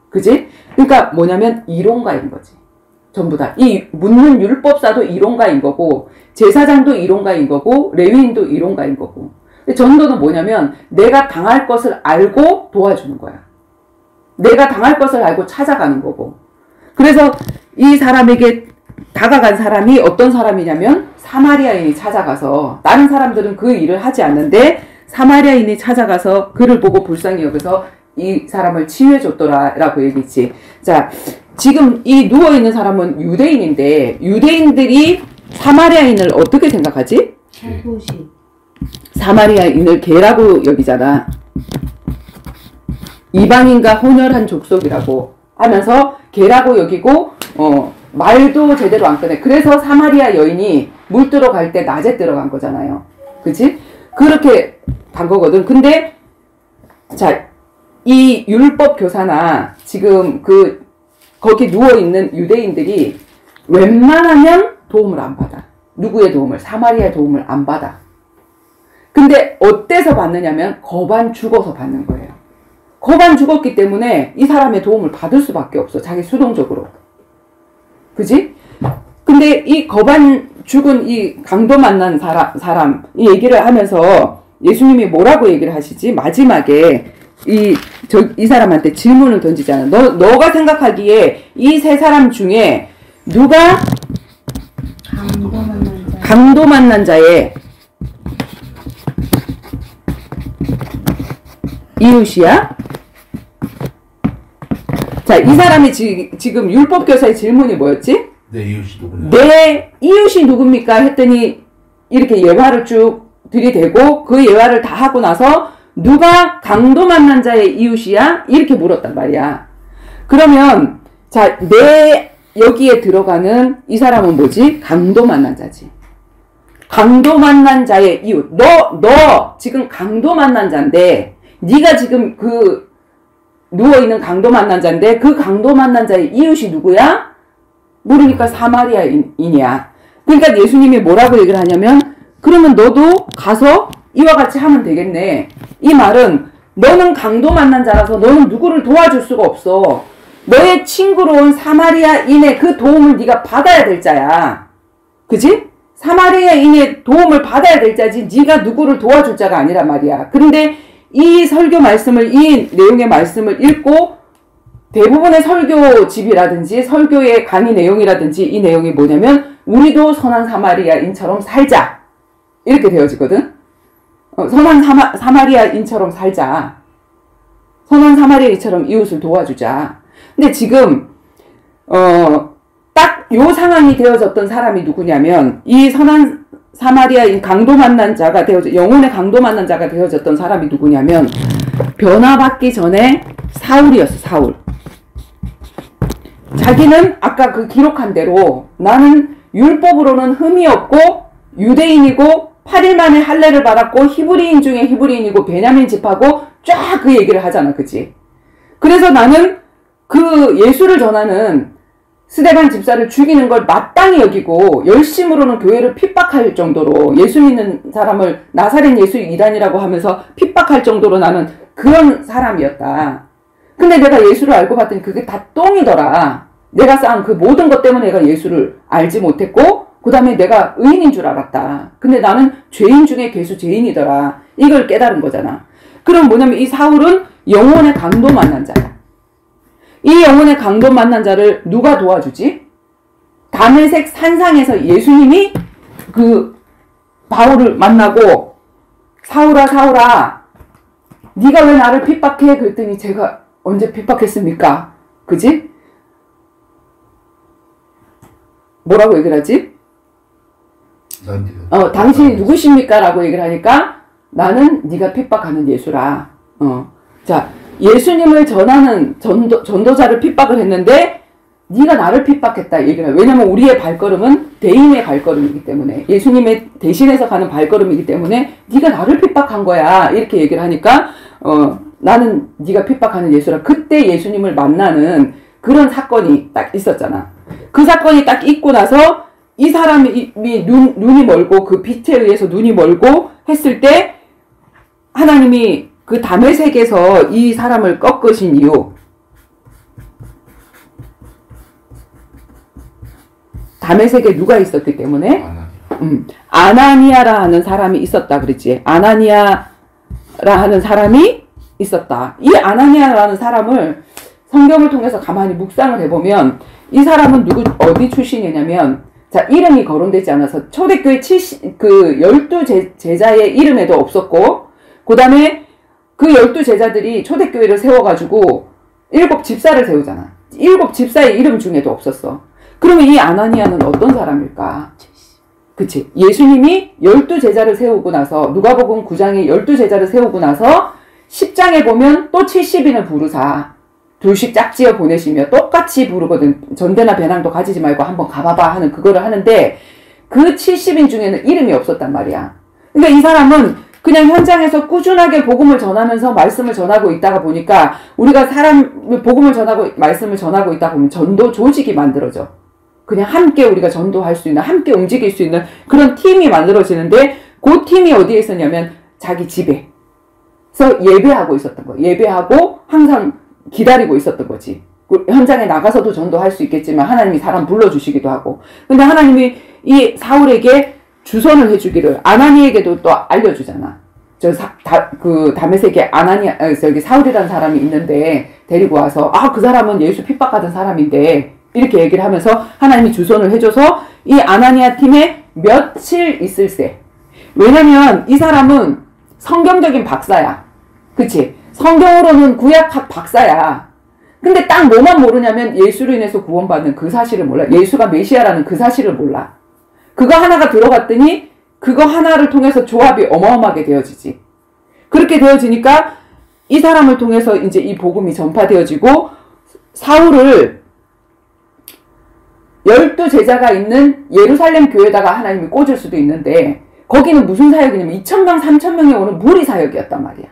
그지? 그러니까 뭐냐면 이론가인 거지. 전부 다. 이 묻는 율법사도 이론가인 거고 제사장도 이론가인 거고 레위인도 이론가인 거고. 근데 전도는 뭐냐면 내가 당할 것을 알고 도와주는 거야. 내가 당할 것을 알고 찾아가는 거고. 그래서 이 사람에게 다가간 사람이 어떤 사람이냐면 사마리아인이 찾아가서 다른 사람들은 그 일을 하지 않는데 사마리아인이 찾아가서 그를 보고 불쌍히 여겨서 이 사람을 치유해 줬더라 라고 얘기했지. 자, 지금 이 누워있는 사람은 유대인인데 유대인들이 사마리아인을 어떻게 생각하지? 사마리아인을 개라고 여기잖아. 이방인과 혼혈한 족속이라고 하면서 개라고 여기고 말도 제대로 안 꺼내. 그래서 사마리아 여인이 물 들어갈 때 낮에 들어간 거잖아요. 그치? 그렇게 간 거거든. 근데 자, 이 율법 교사나 지금 거기 누워있는 유대인들이 웬만하면 도움을 안 받아. 누구의 도움을? 사마리아의 도움을 안 받아. 근데 어때서 받느냐면 거반 죽어서 받는 거예요. 거반 죽었기 때문에 이 사람의 도움을 받을 수밖에 없어. 자기 수동적으로. 그지? 근데 이 거반 죽은 이 강도 만난 사람 이 얘기를 하면서 예수님이 뭐라고 얘기를 하시지? 마지막에 이 사람한테 질문을 던지잖아. 너가 생각하기에 이 세 사람 중에 누가 강도 만난 자의 이웃이야? 자, 이 사람이 지금 율법교사의 질문이 뭐였지? 내 이웃이 누구냐? 내 이웃이 누굽니까? 했더니 이렇게 예화를 쭉 들이대고 그 예화를 다 하고 나서 누가 강도 만난 자의 이웃이야? 이렇게 물었단 말이야. 그러면 자, 여기에 들어가는 이 사람은 뭐지? 강도 만난 자지. 강도 만난 자의 이웃. 너 지금 강도 만난 자인데 네가 지금 누워있는 강도 만난 자인데 그 강도 만난 자의 이웃이 누구야? 모르니까 사마리아인이야. 그러니까 예수님이 뭐라고 얘기를 하냐면 그러면 너도 가서 이와 같이 하면 되겠네. 이 말은 너는 강도 만난 자라서 너는 누구를 도와줄 수가 없어. 너의 친구로 온 사마리아인의 그 도움을 네가 받아야 될 자야. 그지? 사마리아인의 도움을 받아야 될 자지 네가 누구를 도와줄 자가 아니란 말이야. 그런데 이 설교 말씀을, 이 내용의 말씀을 읽고 대부분의 설교집이라든지 설교의 강의 내용이라든지 이 내용이 뭐냐면 우리도 선한 사마리아인처럼 살자. 이렇게 되어지거든. 선한 사마리아인처럼 살자. 선한 사마리아인처럼 이웃을 도와주자. 근데 지금 딱 요 상황이 되어졌던 사람이 누구냐면 이 선한 사마리아인 강도 만난 자가 영혼의 강도 만난 자가 되어졌던 사람이 누구냐면 변화받기 전에 사울이었어. 사울. 자기는 아까 그 기록한 대로 나는 율법으로는 흠이 없고 유대인이고 8일 만에 할례를 받았고 히브리인 중에 히브리인이고 베냐민 집하고 쫙 그 얘기를 하잖아. 그치? 그래서 나는 그 예수를 전하는 스데반 집사를 죽이는 걸 마땅히 여기고 열심으로는 교회를 핍박할 정도로 예수 믿는 사람을 나사렛 예수 이단이라고 하면서 핍박할 정도로 나는 그런 사람이었다. 근데 내가 예수를 알고 봤더니 그게 다 똥이더라. 내가 쌓은 그 모든 것 때문에 내가 예수를 알지 못했고 그 다음에 내가 의인인 줄 알았다. 근데 나는 죄인 중에 괴수 죄인이더라. 이걸 깨달은 거잖아. 그럼 뭐냐면 이 사울은 영혼의 강도 만난 자야. 이 영혼의 강도 만난 자를 누가 도와주지? 다메섹 산상에서 예수님이 그 바울을 만나고 사울아 사울아 네가 왜 나를 핍박해? 그랬더니 제가 언제 핍박했습니까? 그지? 뭐라고 얘기를 하지? 당신이 누구십니까? 라고 얘기를 하니까 나는 네가 핍박하는 예수라. 자, 예수님을 전하는 전도자를 핍박을 했는데 네가 나를 핍박했다 얘기를 해요. 왜냐면 우리의 발걸음은 대인의 발걸음이기 때문에 예수님의 대신해서 가는 발걸음이기 때문에 네가 나를 핍박한 거야 이렇게 얘기를 하니까 나는 네가 핍박하는 예수라. 그때 예수님을 만나는 그런 사건이 딱 있었잖아. 그 사건이 딱 있고 나서 이 사람이 눈이 멀고 그 빛에 의해서 눈이 멀고 했을 때 하나님이 그 다메섹에서 이 사람을 꺾으신 이유, 다메섹에 누가 있었기 때문에? 아나니아라 하는 사람이 있었다 그랬지. 아나니아라 하는 사람이 있었다. 이 아나니아라는 사람을 성경을 통해서 가만히 묵상을 해보면 이 사람은 어디 출신이냐면 자, 이름이 거론되지 않아서 초대교회 12 제자의 이름에도 없었고 그 다음에 그 12제자들이 초대교회를 세워가지고 7 집사를 세우잖아. 7 집사의 이름 중에도 없었어. 그러면 이 아나니아는 어떤 사람일까? 그치? 예수님이 12제자를 세우고 나서 누가복음 9장에 12제자를 세우고 나서 10장에 보면 또 70인을 부르사 둘씩 짝지어 보내시며 똑같이 부르거든. 전대나 배낭도 가지지 말고 한번 가봐봐 하는 그거를 하는데 그 70인 중에는 이름이 없었단 말이야. 그러니까 이 사람은 그냥 현장에서 꾸준하게 복음을 전하면서 말씀을 전하고 있다가 보니까 우리가 복음을 전하고 말씀을 전하고 있다 보면 전도 조직이 만들어져. 그냥 함께 우리가 전도할 수 있는, 함께 움직일 수 있는 그런 팀이 만들어지는데 그 팀이 어디에 있었냐면 자기 집에. 그래서 예배하고 있었던 거예요. 예배하고 항상 기다리고 있었던 거지. 현장에 나가서도 전도할 수 있겠지만 하나님이 사람 불러주시기도 하고. 근데 하나님이 이 사울에게 주선을 해주기를 아나니에게도 또 알려주잖아. 다메섹에 저기 사울이라는 사람이 있는데 데리고 와서 그 사람은 예수 핍박하던 사람인데 이렇게 얘기를 하면서 하나님이 주선을 해줘서 이 아나니아 팀에 며칠 있을세. 왜냐면 이 사람은 성경적인 박사야. 그치? 성경으로는 구약학 박사야. 근데 딱 뭐만 모르냐면 예수로 인해서 구원받는 그 사실을 몰라. 예수가 메시아라는 그 사실을 몰라. 그거 하나가 들어갔더니 그거 하나를 통해서 조합이 어마어마하게 되어지지. 그렇게 되어지니까 이 사람을 통해서 이제 이 복음이 전파되어지고 사울을 12제자가 있는 예루살렘 교회에다가 하나님이 꽂을 수도 있는데 거기는 무슨 사역이냐면 2,000명, 3,000명이 오는 무리 사역이었단 말이야.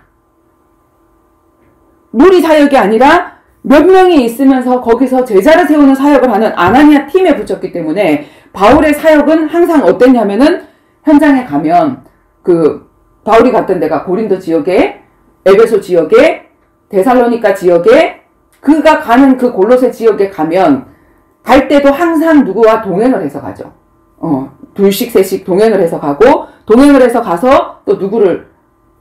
무리 사역이 아니라 몇 명이 있으면서 거기서 제자를 세우는 사역을 하는 아나니아 팀에 붙였기 때문에 바울의 사역은 항상 어땠냐면은 현장에 가면 바울이 갔던 데가 고린도 지역에, 에베소 지역에, 데살로니가 지역에, 그가 가는 그 골로새 지역에 가면 갈 때도 항상 누구와 동행을 해서 가죠. 둘씩 셋씩 동행을 해서 가고 동행을 해서 가서 또 누구를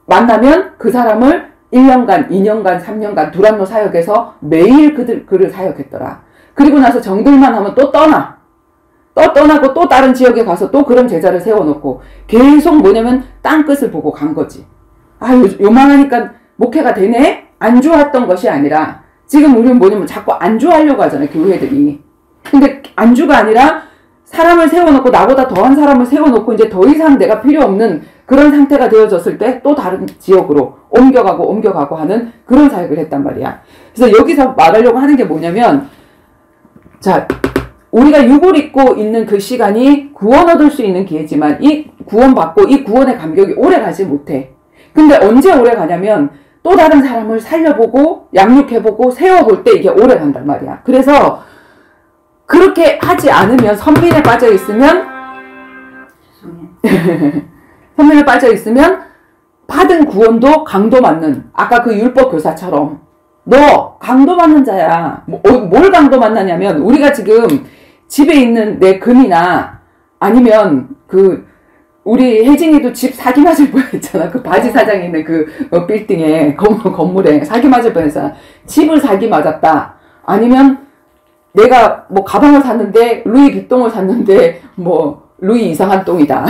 만나면 그 사람을 1년간, 2년간, 3년간 두란노 사역에서 매일 그를 사역했더라. 그리고 나서 정들만 하면 또 떠나고 또 다른 지역에 가서 또 그런 제자를 세워놓고 계속 뭐냐면 땅끝을 보고 간 거지. 요만하니까 목회가 되네? 안주했던 것이 아니라 지금 우리는 뭐냐면 자꾸 안주하려고 하잖아요. 교회들이. 근데 안주가 아니라 사람을 세워놓고 나보다 더한 사람을 세워놓고 이제 더 이상 내가 필요 없는 그런 상태가 되어졌을 때 또 다른 지역으로 옮겨가고 하는 그런 사역을 했단 말이야. 그래서 여기서 말하려고 하는 게 뭐냐면 자, 우리가 육을 입고 있는 그 시간이 구원 얻을 수 있는 기회지만 이 구원받고 이 구원의 감격이 오래 가지 못해. 근데 언제 오래 가냐면 또 다른 사람을 살려보고 양육해보고 세워볼 때 이게 오래 간단 말이야. 그래서 그렇게 하지 않으면 선민에 빠져있으면 선민에 빠져있으면 받은 구원도 강도 맞는 아까 그 율법 교사처럼 너 강도 맞는 자야. 뭘 강도 맞느냐면 우리가 지금 집에 있는 내 금이나 아니면 우리 혜진이도 집 사기 맞을 뻔했잖아. 그 바지 사장이 있는 빌딩에 건물에 사기 맞을 뻔했잖아. 집을 사기 맞았다. 아니면 내가 가방을 샀는데 루이 빗똥을 샀는데 루이 이상한 똥이다.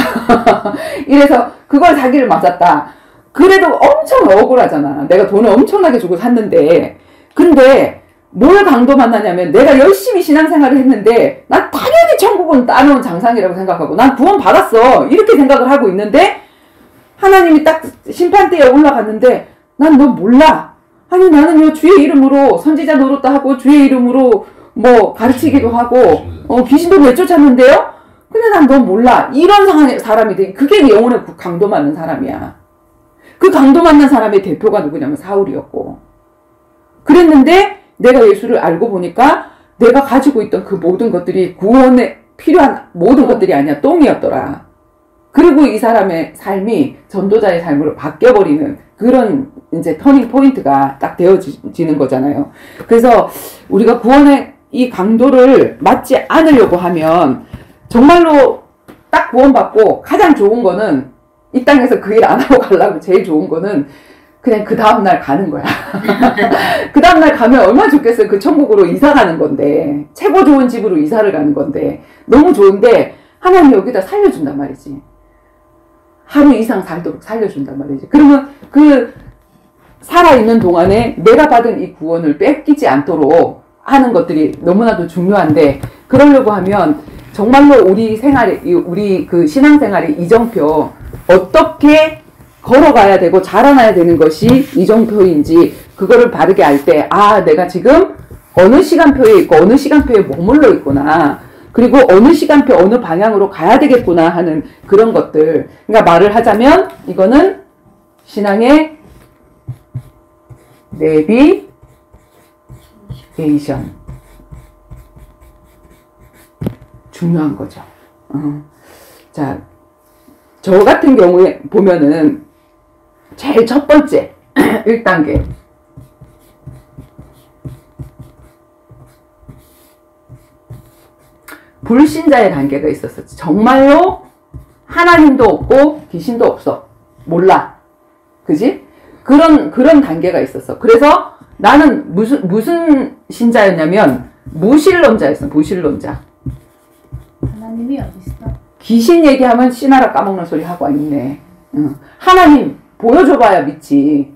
이래서 그걸 사기를 맞았다. 그래도 엄청 억울하잖아. 내가 돈을 엄청나게 주고 샀는데. 근데 뭘 강도 만나냐면 내가 열심히 신앙생활을 했는데 난 당연히 천국은 따놓은 장상이라고 생각하고 난 구원 받았어. 이렇게 생각을 하고 있는데 하나님이 딱 심판대에 올라갔는데 난 너 몰라. 아니 나는요 주의 이름으로 선지자 노릇도 하고 주의 이름으로 가르치기도 하고 귀신도 내쫓았는데요. 근데 난 너 몰라. 이런 사람이 돼. 그게 영혼의 강도 맞는 사람이야. 그 강도 맞는 사람의 대표가 누구냐면 사울이었고. 그랬는데 내가 예수를 알고 보니까 내가 가지고 있던 그 모든 것들이 구원에 필요한 모든 것들이 아니야. 똥이었더라. 그리고 이 사람의 삶이 전도자의 삶으로 바뀌어버리는 그런 이제 터닝 포인트가 딱 되어지는 거잖아요. 그래서 우리가 구원의 이 강도를 맞지 않으려고 하면 정말로 딱 구원받고 가장 좋은 거는 이 땅에서 그 일 안 하고 가려고 제일 좋은 거는 그냥 그 다음날 가는 거야. 그 다음날 가면 얼마나 좋겠어요. 그 천국으로 이사 가는 건데 최고 좋은 집으로 이사를 가는 건데 너무 좋은데 하나님 여기다 살려준단 말이지. 하루 이상 살도록 살려준단 말이지. 그러면 그 살아있는 동안에 내가 받은 이 구원을 뺏기지 않도록 하는 것들이 너무나도 중요한데 그러려고 하면 정말로 우리 생활이 우리 그 신앙생활의 이정표 어떻게 걸어가야 되고 자라나야 되는 것이 이정표인지 그거를 바르게 알 때 아 내가 지금 어느 시간표에 있고 어느 시간표에 머물러 있구나. 그리고 어느 시간표 어느 방향으로 가야 되겠구나 하는 그런 것들. 그러니까 말을 하자면 이거는 신앙의 내비게이션. 중요한 거죠. 자, 저 같은 경우에 보면은 제일 첫 번째 1단계 불신자의 단계가 있었어. 정말로 하나님도 없고 귀신도 없어. 몰라. 그지? 그런 단계가 있었어. 그래서 나는 무슨 신자였냐면 무신론자였어. 무신론자. 하나님이 어딨어? 귀신 얘기하면 씨나라 까먹는 소리 하고 있네. 하나님 보여줘봐야 믿지.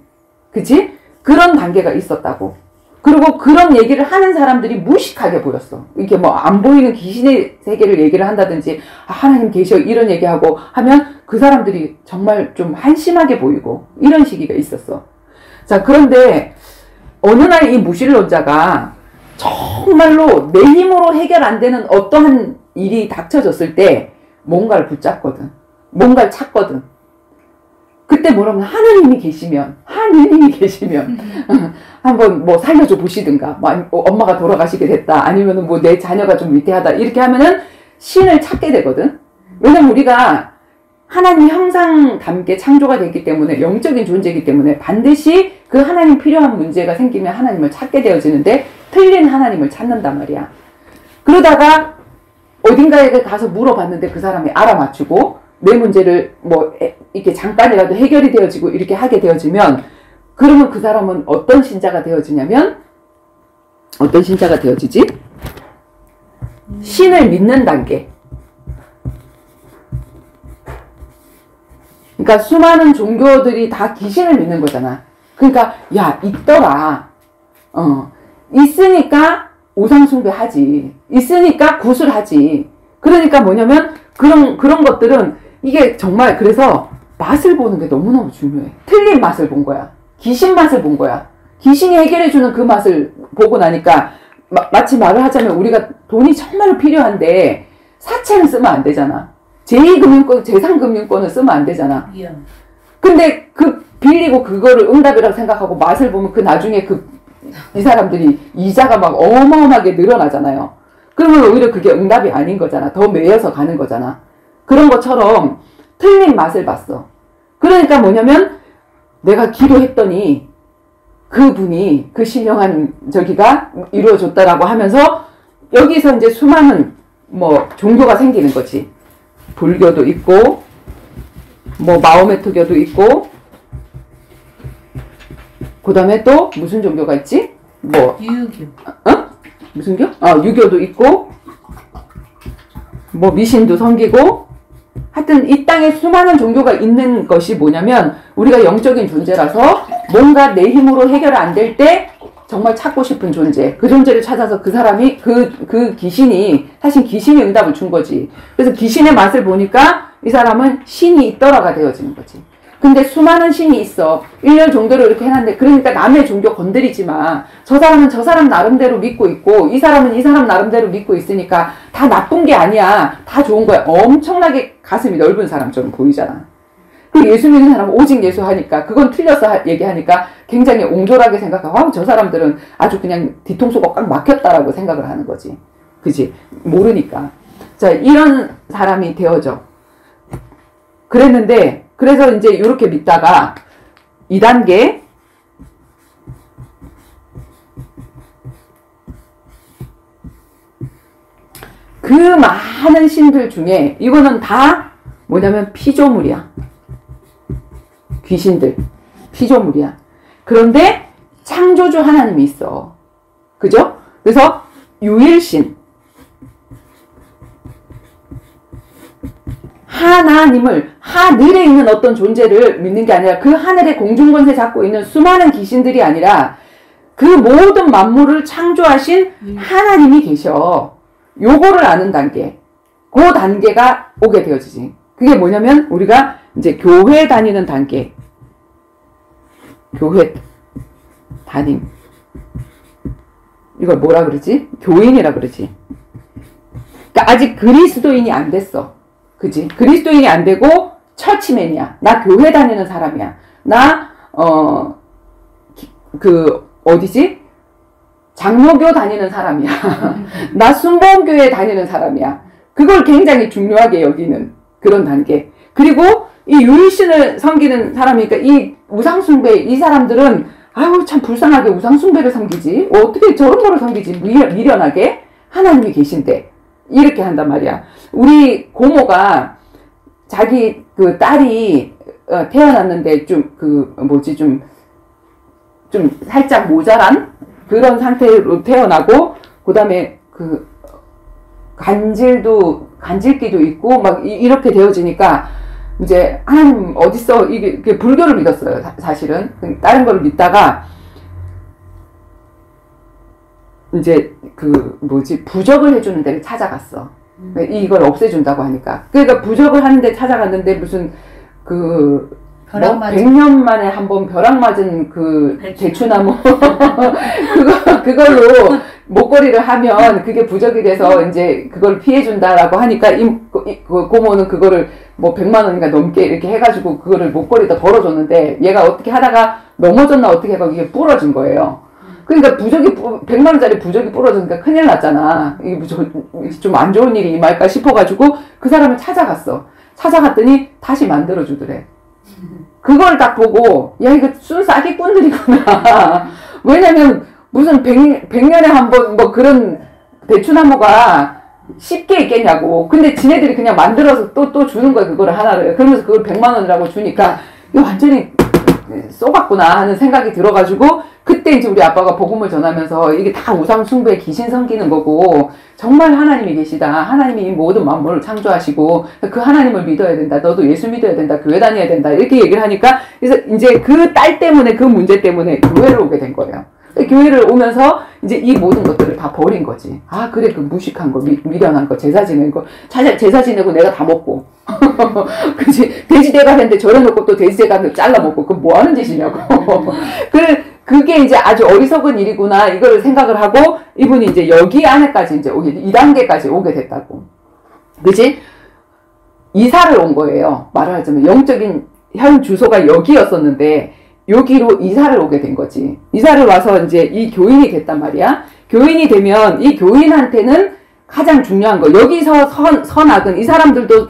그치? 그런 단계가 있었다고. 그리고 그런 얘기를 하는 사람들이 무식하게 보였어. 이렇게 뭐 안 보이는 귀신의 세계를 얘기를 한다든지 아, 하나님 계셔 이런 얘기하고 하면 그 사람들이 정말 좀 한심하게 보이고 이런 시기가 있었어. 자, 그런데 어느 날 이 무신론자가 정말로 내 힘으로 해결 안 되는 어떠한 일이 닥쳐졌을 때 뭔가를 붙잡거든. 뭔가를 찾거든. 그때 뭐라면 하느님이 계시면 한번 뭐 살려줘 보시든가 뭐 엄마가 돌아가시게 됐다 아니면은 뭐 내 자녀가 좀 위태하다 이렇게 하면은 신을 찾게 되거든. 왜냐면 우리가 하나님 형상답게 창조가 됐기 때문에 영적인 존재이기 때문에 반드시 그 하나님 필요한 문제가 생기면 하나님을 찾게 되어지는데 틀린 하나님을 찾는단 말이야. 그러다가 어딘가에 가서 물어봤는데 그 사람이 알아맞히고 내 문제를 뭐 이렇게 잠깐이라도 해결이 되어지고 이렇게 하게 되어지면 그러면 그 사람은 어떤 신자가 되어지냐면 어떤 신자가 되어지지? 신을 믿는 단계. 그러니까 수많은 종교들이 다 귀신을 믿는 거잖아. 그러니까 야 있더라. 있으니까 우상숭배하지. 있으니까 구슬하지. 그러니까 뭐냐면 그런 것들은 이게 정말 그래서 맛을 보는 게 너무너무 중요해. 틀린 맛을 본 거야. 귀신 맛을 본 거야. 귀신이 해결해주는 그 맛을 보고 나니까 마치 말을 하자면 우리가 돈이 정말로 필요한데 사채는 쓰면 안 되잖아. 제2금융권, 제3금융권을 쓰면 안 되잖아. 근데 그 빌리고 그거를 응답이라고 생각하고 맛을 보면 그 나중에 이 사람들이 이자가 막 어마어마하게 늘어나잖아요. 그러면 오히려 그게 응답이 아닌 거잖아. 더 매여서 가는 거잖아. 그런 것처럼 틀린 맛을 봤어. 그러니까 뭐냐면 내가 기도했더니 그분이 그 신령한 저기가 이루어졌다라고 하면서 여기서 이제 수많은 뭐 종교가 생기는 거지. 불교도 있고 뭐 마호메트교도 있고 그 다음에 또 무슨 종교가 있지? 뭐 유교. 무슨 교? 유교도 있고 뭐 미신도 섬기고 하여튼 이 땅에 수많은 종교가 있는 것이 뭐냐면 우리가 영적인 존재라서 뭔가 내 힘으로 해결 안 될 때 정말 찾고 싶은 존재, 그 존재를 찾아서 그 사람이 그 귀신이 사실 귀신이 응답을 준 거지. 그래서 귀신의 맛을 보니까 이 사람은 신이 있더라가 되어지는 거지. 근데 수많은 신이 있어. 1년 정도로 이렇게 해놨는데 그러니까 남의 종교 건드리지 마. 저 사람은 저 사람 나름대로 믿고 있고 이 사람은 이 사람 나름대로 믿고 있으니까 다 나쁜 게 아니야. 다 좋은 거야. 엄청나게 가슴이 넓은 사람처럼 보이잖아. 그 예수 믿는 사람은 오직 예수 하니까 그건 틀려서 얘기하니까 굉장히 옹졸하게 생각하고 저 사람들은 아주 그냥 뒤통수가 꽉 막혔다라고 생각을 하는 거지. 그지? 모르니까. 자, 이런 사람이 되어져. 그랬는데 그래서 이제 이렇게 믿다가 2단계 그 많은 신들 중에 이거는 다 뭐냐면 피조물이야. 귀신들. 피조물이야. 그런데 창조주 하나님이 있어. 그죠? 그래서 유일신. 하나님을 하늘에 있는 어떤 존재를 믿는 게 아니라 그 하늘의 공중권세 잡고 있는 수많은 귀신들이 아니라 그 모든 만물을 창조하신 하나님이 계셔. 요거를 아는 단계. 그 단계가 오게 되어지지. 그게 뭐냐면 우리가 이제 교회 다니는 단계. 교회 담임. 이걸 뭐라 그러지? 교인이라 그러지. 그러니까 아직 그리스도인이 안 됐어. 그지? 그리스도인이 안 되고 처치맨이야. 나 교회 다니는 사람이야. 나 어디지? 장로교 다니는 사람이야. 나 순복음교회 다니는 사람이야. 그걸 굉장히 중요하게 여기는 그런 단계. 그리고 이 유일신을 섬기는 사람이니까 이 우상숭배, 이 사람들은 아유 참 불쌍하게 우상숭배를 섬기지. 어떻게 저런 거를 섬기지? 미련하게 하나님이 계신데 이렇게 한단 말이야. 우리 고모가 자기 그 딸이 태어났는데 좀 살짝 모자란 그런 상태로 태어나고 그 다음에 그 간질기도 있고 막 이렇게 되어지니까 이제 하나님 어딨어? 이게 불교를 믿었어요. 사실은 다른 걸 믿다가 이제 부적을 해주는 데를 찾아갔어. 이걸 없애준다고 하니까. 그러니까 부적을 하는데 찾아갔는데 무슨 벼락 맞은 100년 만에 한 번 벼락 맞은 대추나무 그걸로 목걸이를 하면 그게 부적이 돼서 이제 그걸 피해준다라고 하니까 고모는 그거를 뭐 100만 원인가 넘게 이렇게 해가지고 그거를 목걸이에다 걸어줬는데 얘가 어떻게 하다가 넘어졌나 어떻게 해서 이게 부러진 거예요. 그러니까 100만 원짜리 부적이 부러지니까 큰일 났잖아. 이게 좀 안 좋은 일이 임할까 싶어가지고 그 사람을 찾아갔어. 찾아갔더니 다시 만들어주더래. 그걸 딱 보고 야 이거 순사기꾼들이구나. 왜냐면 무슨 100년에 한 번 뭐 그런 대추나무가 쉽게 있겠냐고. 근데 지네들이 그냥 만들어서 또 주는 거야 그거를 하나를. 그러면서 그걸 100만 원이라고 주니까 이거 완전히 쏘갔구나 하는 생각이 들어가지고 그때 이제 우리 아빠가 복음을 전하면서 이게 다 우상숭배 귀신 섬기는 거고 정말 하나님이 계시다. 하나님이 모든 만물을 창조하시고 그 하나님을 믿어야 된다. 너도 예수 믿어야 된다. 교회 다녀야 된다. 이렇게 얘기를 하니까 그래서 이제 그 딸 때문에 그 문제 때문에 교회를 오게 된 거예요. 교회를 오면서 이제 이 모든 것들을 다 버린 거지. 아 그래 그 무식한 거 미련한 거 제사 지낸 거 제사 지내고 내가 다 먹고 그치 돼지대가 했는데 절여놓고 또 돼지대가 잘라 먹고 그건 뭐 하는 짓이냐고. 그게 이제 아주 어리석은 일이구나 이거를 생각을 하고 이분이 이제 여기 안에까지 이제 2단계까지 오게 됐다고. 그치? 이사를 온 거예요. 말하자면 영적인 현 주소가 여기였었는데 여기로 이사를 오게 된 거지. 이사를 와서 이제 이 교인이 됐단 말이야. 교인이 되면 이 교인한테는 가장 중요한 거. 여기서 선악은 이 사람들도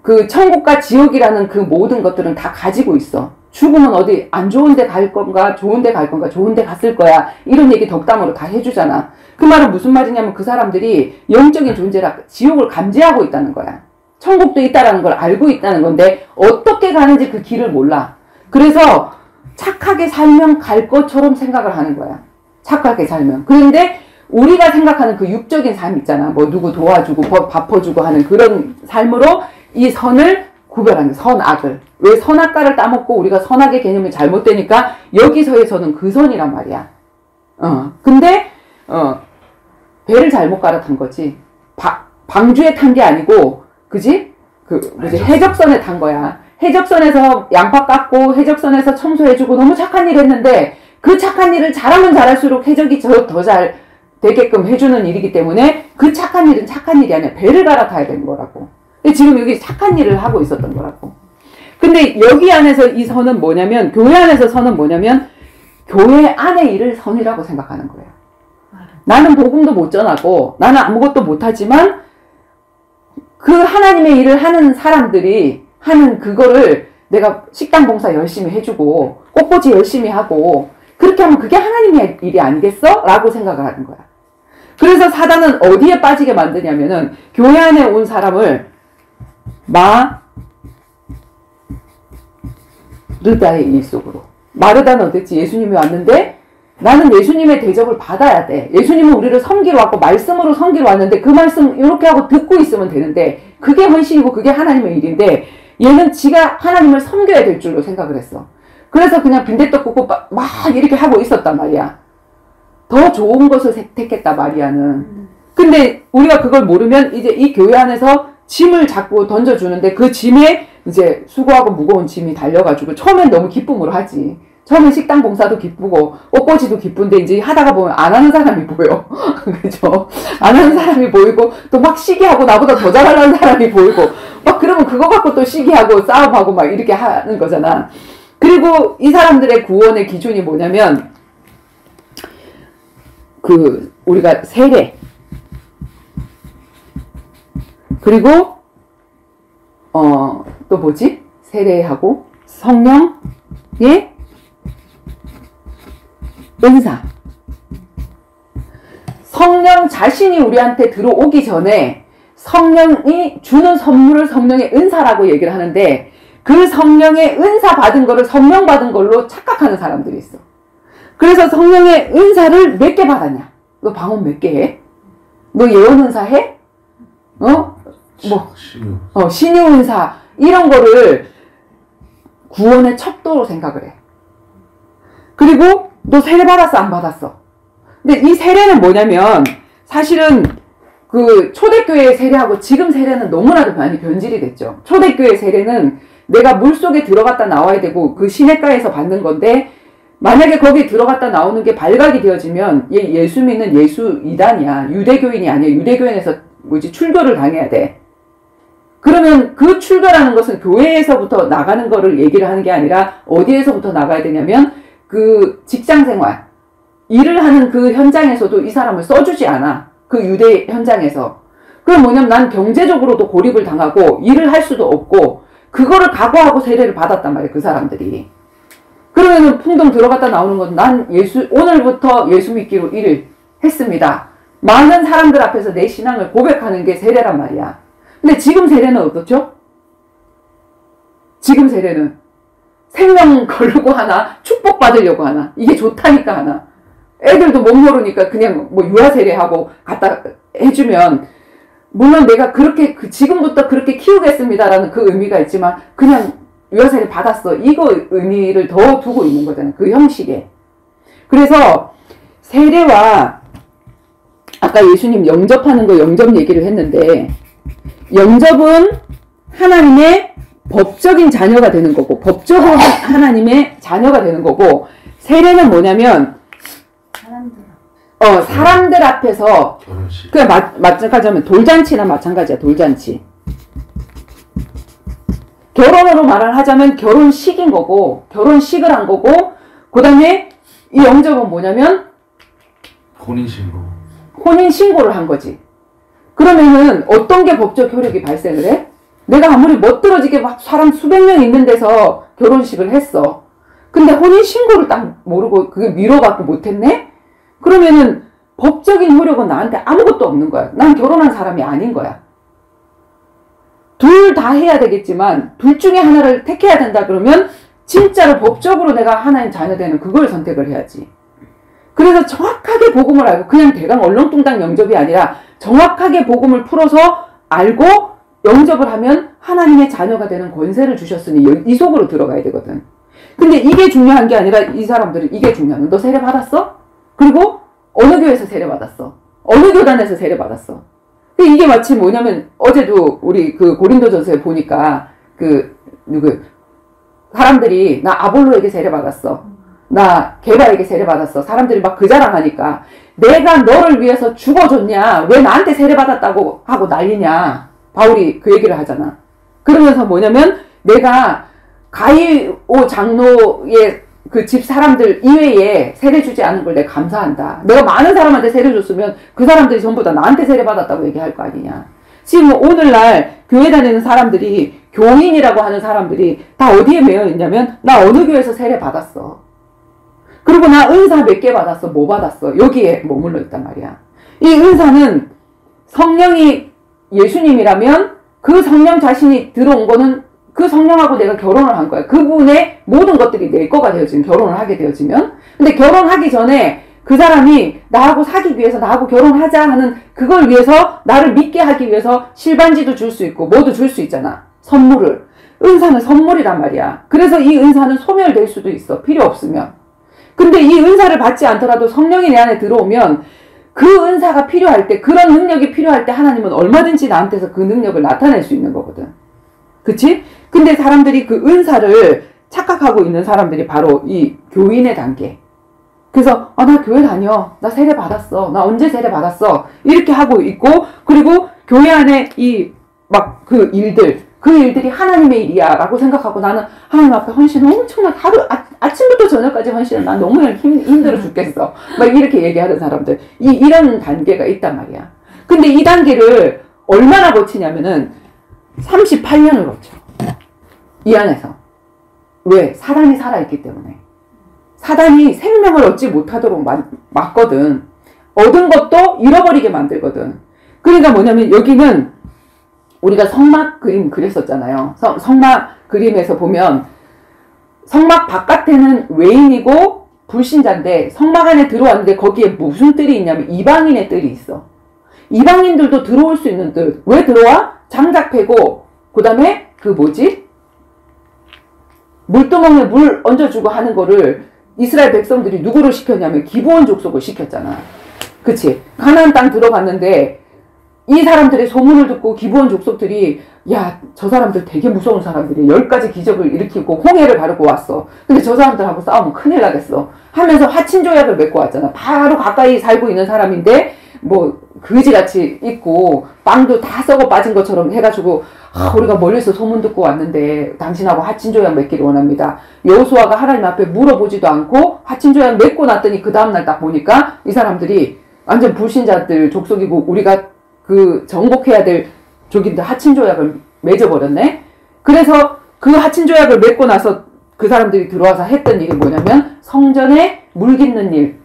그 천국과 지옥이라는 그 모든 것들은 다 가지고 있어. 죽으면 어디 안 좋은 데 갈 건가 좋은 데 갈 건가 좋은 데 갔을 거야. 이런 얘기 덕담으로 다 해주잖아. 그 말은 무슨 말이냐면 그 사람들이 영적인 존재라 지옥을 감지하고 있다는 거야. 천국도 있다라는 걸 알고 있다는 건데 어떻게 가는지 그 길을 몰라. 그래서 착하게 살면 갈 것처럼 생각을 하는 거야. 착하게 살면. 그런데 우리가 생각하는 그 육적인 삶 있잖아. 뭐 누구 도와주고 밥 퍼주고 하는 그런 삶으로 이 선을 구별하는 선악을. 왜 선악과를 따먹고 우리가 선악의 개념이 잘못되니까 여기서에서는 그 선이란 말이야. 근데 배를 잘못 갈아탄 거지. 방주에 탄 게 아니고 그지? 해적선에 탄 거야. 해적선에서 양파 깎고 해적선에서 청소해주고 너무 착한 일 했는데 그 착한 일을 잘하면 잘할수록 해적이 더 잘 되게끔 해주는 일이기 때문에 그 착한 일은 착한 일이 아니야. 배를 갈아타야 되는 거라고. 근데 지금 여기 착한 일을 하고 있었던 거라고. 근데 여기 안에서 이 선은 뭐냐면 교회 안에서 선은 뭐냐면 교회 안의 일을 선이라고 생각하는 거예요. 나는 복음도 못 전하고 나는 아무것도 못하지만 그 하나님의 일을 하는 사람들이 하는 그거를 내가 식당 봉사 열심히 해주고 꽃꽂이 열심히 하고 그렇게 하면 그게 하나님의 일이 아니겠어? 라고 생각을 하는 거야. 그래서 사단은 어디에 빠지게 만드냐면은 교회 안에 온 사람을 마르다의 일 속으로. 마르다는 어땠지? 예수님이 왔는데 나는 예수님의 대접을 받아야 돼. 예수님은 우리를 섬기러 왔고 말씀으로 섬기러 왔는데 그 말씀 이렇게 하고 듣고 있으면 되는데 그게 헌신이고 그게 하나님의 일인데 얘는 지가 하나님을 섬겨야 될 줄로 생각을 했어. 그래서 그냥 빈대떡 굽고 막 이렇게 하고 있었단 말이야. 더 좋은 것을 택했다 마리아는. 근데 우리가 그걸 모르면 이제 이 교회 안에서 짐을 자꾸 던져주는데 그 짐에 이제 수고하고 무거운 짐이 달려가지고 처음엔 너무 기쁨으로 하지. 처음엔 식당 봉사도 기쁘고 꽃꽂이도 기쁜데 이제 하다가 보면 안 하는 사람이 보여. 그죠? 안 하는 사람이 보이고 또 막 시기하고 나보다 더 잘하는 사람이 보이고 막 그러면 그거 갖고 또 시기하고 싸움하고 막 이렇게 하는 거잖아. 그리고 이 사람들의 구원의 기준이 뭐냐면 우리가 세례 그리고 또 뭐지? 세례하고 성령의 은사. 성령 자신이 우리한테 들어오기 전에 성령이 주는 선물을 성령의 은사라고 얘기를 하는데 그 성령의 은사 받은 거를 성령 받은 걸로 착각하는 사람들이 있어. 그래서 성령의 은사를 몇 개 받았냐? 너 방언 몇 개 해? 너 예언 은사 해? 신유 은사 이런 거를 구원의 척도로 생각을 해. 그리고 너 세례 받았어 안 받았어? 근데 이 세례는 뭐냐면 사실은 초대교회의 세례하고 지금 세례는 너무나도 많이 변질이 됐죠. 초대교회 세례는 내가 물속에 들어갔다 나와야 되고 그 시냇가에서 받는 건데 만약에 거기 들어갔다 나오는 게 발각이 되어지면 얘 예수 믿는 예수 이단이야. 유대교인이 아니야. 유대교인에서 출교를 당해야 돼. 그러면 그 출교라는 것은 교회에서부터 나가는 거를 얘기를 하는 게 아니라 어디에서부터 나가야 되냐면 그 직장생활, 일을 하는 그 현장에서도 이 사람을 써주지 않아. 그 유대 현장에서. 그럼 뭐냐면 난 경제적으로도 고립을 당하고 일을 할 수도 없고 그거를 각오하고 세례를 받았단 말이야. 그 사람들이. 그러면은 풍덩 들어갔다 나오는 건 난 오늘부터 예수 믿기로 일을 했습니다. 많은 사람들 앞에서 내 신앙을 고백하는 게 세례란 말이야. 근데 지금 세례는 어떻죠? 지금 세례는 생명 걸려고 하나, 축복받으려고 하나, 이게 좋다니까 하나. 애들도 못 모르니까 그냥 유아세례하고 갖다 해주면, 물론 내가 그렇게, 지금부터 그렇게 키우겠습니다라는 그 의미가 있지만, 그냥 유아세례 받았어. 이거 의미를 더 두고 있는 거잖아요. 그 형식에. 그래서 세례와, 아까 예수님 영접하는 거 영접 얘기를 했는데, 영접은 하나님의 법적인 자녀가 되는 거고, 법적으로 하나님의 자녀가 되는 거고, 세례는 뭐냐면, 사람들 앞에서, 그냥 마찬가지하면 돌잔치나 마찬가지야, 돌잔치. 결혼으로 말을 하자면 결혼식인 거고, 결혼식을 한 거고, 그 다음에 이 영접은 뭐냐면, 혼인신고를 한 거지. 그러면은 어떤 게 법적 효력이 발생을 해? 내가 아무리 멋들어지게 막 사람 수백 명 있는 데서 결혼식을 했어. 근데 혼인신고를 딱 모르고 그게 미뤄갖고 못했네? 그러면은 법적인 효력은 나한테 아무것도 없는 거야. 난 결혼한 사람이 아닌 거야. 둘 다 해야 되겠지만 둘 중에 하나를 택해야 된다 그러면 진짜로 법적으로 내가 하나님 자녀 되는 그걸 선택을 해야지. 그래서 정확하게 복음을 알고 그냥 대강 얼렁뚱땅 영접이 아니라 정확하게 복음을 풀어서 알고 영접을 하면 하나님의 자녀가 되는 권세를 주셨으니 이 속으로 들어가야 되거든. 근데 이게 중요한 게 아니라 이 사람들은 이게 중요한 거야. 너 세례 받았어? 그리고 어느 교회에서 세례 받았어? 어느 교단에서 세례 받았어? 이게 마치 뭐냐면 어제도 우리 그 고린도전서에 보니까 사람들이 나 아볼로에게 세례 받았어. 나 게바에게 세례 받았어. 사람들이 막 그 자랑하니까 내가 너를 위해서 죽어줬냐? 왜 나한테 세례 받았다고 하고 난리냐? 바울이 그 얘기를 하잖아. 그러면서 뭐냐면 내가 가이오 장로의 그 집 사람들 이외에 세례 주지 않은 걸 내가 감사한다. 내가 많은 사람한테 세례 줬으면 그 사람들이 전부 다 나한테 세례 받았다고 얘기할 거 아니냐. 지금 오늘날 교회 다니는 사람들이 교인이라고 하는 사람들이 다 어디에 매여 있냐면 나 어느 교회에서 세례 받았어. 그리고 나 은사 몇 개 받았어. 뭐 받았어. 여기에 머물러 있단 말이야. 이 은사는 성령이 예수님이라면 그 성령 자신이 들어온 거는 그 성령하고 내가 결혼을 한 거야. 그분의 모든 것들이 내 거가 되어지면 결혼을 하게 되어지면. 근데 결혼하기 전에 그 사람이 나하고 사귀기 위해서 나하고 결혼하자 하는 그걸 위해서 나를 믿게 하기 위해서 실반지도 줄 수 있고 뭐도 줄 수 있잖아. 선물을. 은사는 선물이란 말이야. 그래서 이 은사는 소멸될 수도 있어. 필요 없으면. 근데 이 은사를 받지 않더라도 성령이 내 안에 들어오면 그 은사가 필요할 때, 그런 능력이 필요할 때 하나님은 얼마든지 나한테서 그 능력을 나타낼 수 있는 거거든. 그치? 근데 사람들이 그 은사를 착각하고 있는 사람들이 바로 이 교인의 단계. 그래서 나 교회 다녀. 나 세례 받았어. 나 언제 세례 받았어. 이렇게 하고 있고, 그리고 교회 안에 그 일들이 하나님의 일이야 라고 생각하고, 나는 하나님 앞에 헌신을 엄청나게 아침부터 저녁까지 헌신을 난 너무 힘들어 죽겠어. 막 이렇게 얘기하는 사람들. 이런 단계가 있단 말이야. 근데 이 단계를 얼마나 거치냐면은 38년을 거쳐. 이 안에서. 왜? 사단이 살아있기 때문에. 사단이 생명을 얻지 못하도록 막거든. 얻은 것도 잃어버리게 만들거든. 그러니까 뭐냐면 여기는 우리가 성막 그림 그렸었잖아요. 성막 그림에서 보면 성막 바깥에는 외인이고 불신자인데 성막 안에 들어왔는데 거기에 무슨 뜰이 있냐면 이방인의 뜰이 있어. 이방인들도 들어올 수 있는 뜰. 왜 들어와? 장작 패고 그 다음에 물두멍에 물 얹어주고 하는 거를 이스라엘 백성들이 누구를 시켰냐면 기브온 족속을 시켰잖아. 그치? 가나안 땅 들어갔는데 이 사람들의 소문을 듣고 기브온 족속들이 야, 저 사람들 되게 무서운 사람들이 10가지 기적을 일으키고 홍해를 가르고 왔어. 근데 저 사람들하고 싸우면 큰일 나겠어 하면서 화친조약을 맺고 왔잖아. 바로 가까이 살고 있는 사람인데 그지같이 있고 빵도 다 썩어 빠진 것처럼 해가지고 우리가 멀리서 소문 듣고 왔는데 당신하고 화친조약 맺기를 원합니다. 여호수아가 하나님 앞에 물어보지도 않고 화친조약 맺고 났더니 그 다음날 딱 보니까 이 사람들이 완전 불신자들 족속이고 우리가 정복해야 될 족인데 화친조약을 맺어버렸네. 그래서 그 화친조약을 맺고 나서 그 사람들이 들어와서 했던 일이 뭐냐면 성전에 물 깃는 일,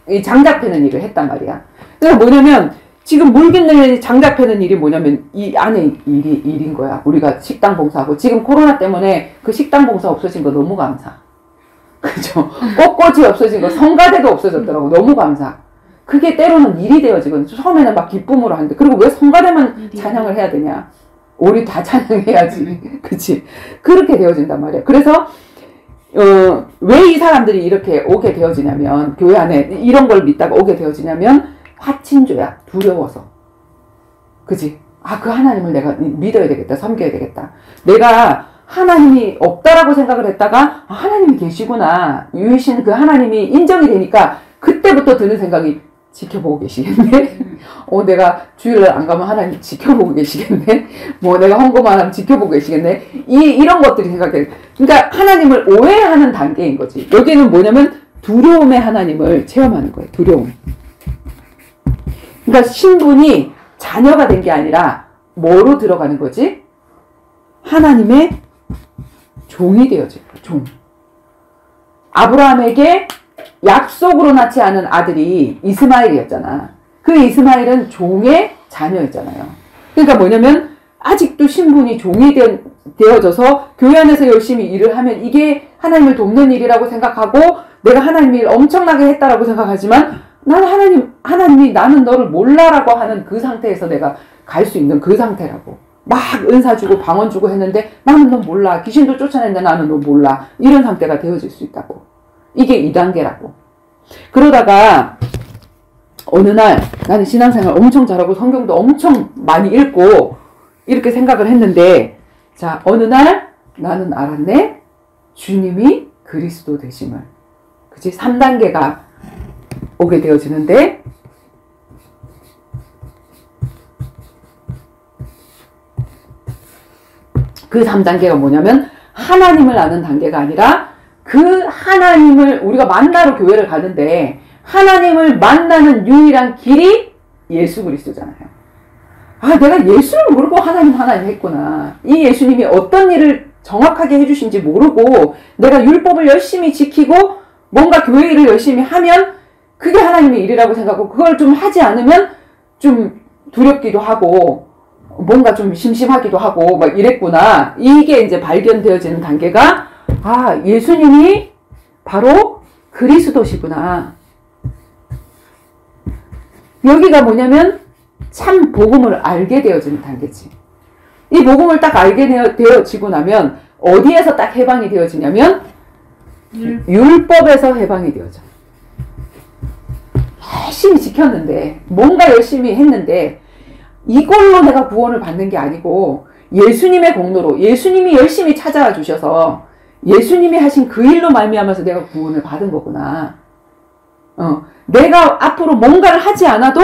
이 장작 패는 일을 했단 말이야. 그러니까 뭐냐면 지금 물 깃는 장작 패는 일이 뭐냐면 이 안에 일인 거야. 우리가 식당 봉사하고 지금 코로나 때문에 그 식당 봉사 없어진 거 너무 감사. 그죠? 꽃꽂이 없어진 거, 성가대도 없어졌더라고. 너무 감사. 그게 때로는 일이 되어지거든. 처음에는 막 기쁨으로 하는데, 그리고 왜 성가대만 찬양을 해야 되냐? 우리 다 찬양해야지. 그치? 그렇게 되어진단 말이야. 그래서 왜 이 사람들이 이렇게 오게 되어지냐면, 교회 안에 이런 걸 믿다가 오게 되어지냐면 화친조약, 두려워서. 그치? 그 하나님을 내가 믿어야 되겠다, 섬겨야 되겠다. 내가 하나님이 없다라고 생각을 했다가 하나님이 계시구나, 유이신 그 하나님이 인정이 되니까 그때부터 드는 생각이 지켜보고 계시겠네. 내가 주일날 안 가면 하나님 지켜보고 계시겠네. 내가 헌금만 하면 지켜보고 계시겠네. 이런 것들이 생각돼. 그러니까 하나님을 오해하는 단계인 거지. 여기는 뭐냐면 두려움의 하나님을 체험하는 거예요. 두려움. 그러니까 신분이 자녀가 된 게 아니라 뭐로 들어가는 거지? 하나님의 종이 되어질 거예요. 종. 아브라함에게 약속으로 낳지 않은 아들이 이스마엘이었잖아. 그 이스마엘은 종의 자녀였잖아요. 그러니까 뭐냐면 아직도 신분이 종이 되어져서 교회 안에서 열심히 일을 하면 이게 하나님을 돕는 일이라고 생각하고 내가 하나님 일 엄청나게 했다라고 생각하지만 나는 하나님이 나는 너를 몰라라고 하는 그 상태에서 내가 갈 수 있는 그 상태라고. 막 은사 주고 방언 주고 했는데 나는 너 몰라. 귀신도 쫓아냈는데 나는 너 몰라. 이런 상태가 되어질 수 있다고. 이게 2단계라고. 그러다가 어느 날 나는 신앙생활 엄청 잘하고 성경도 엄청 많이 읽고 이렇게 생각을 했는데, 자, 어느 날 나는 알았네. 주님이 그리스도 되심을. 그치? 3단계가 오게 되어지는데, 그 3단계가 뭐냐면 하나님을 아는 단계가 아니라 그 하나님을 우리가 만나러 교회를 가는데 하나님을 만나는 유일한 길이 예수 그리스도잖아요. 내가 예수를 모르고 하나님 했구나. 이 예수님이 어떤 일을 정확하게 해주신지 모르고 내가 율법을 열심히 지키고 뭔가 교회 일을 열심히 하면 그게 하나님의 일이라고 생각하고 그걸 좀 하지 않으면 좀 두렵기도 하고 뭔가 좀 심심하기도 하고 막 이랬구나. 이게 이제 발견되어지는 단계가 예수님이 바로 그리스도시구나. 여기가 뭐냐면 참 복음을 알게 되어지는 단계지. 이 복음을 딱 알게 되어지고 나면 어디에서 딱 해방이 되어지냐면 율법에서 해방이 되어져. 열심히 지켰는데 뭔가 열심히 했는데 이걸로 내가 구원을 받는 게 아니고 예수님의 공로로 예수님이 열심히 찾아와 주셔서 예수님이 하신 그 일로 말미암아서 내가 구원을 받은 거구나. 내가 앞으로 뭔가를 하지 않아도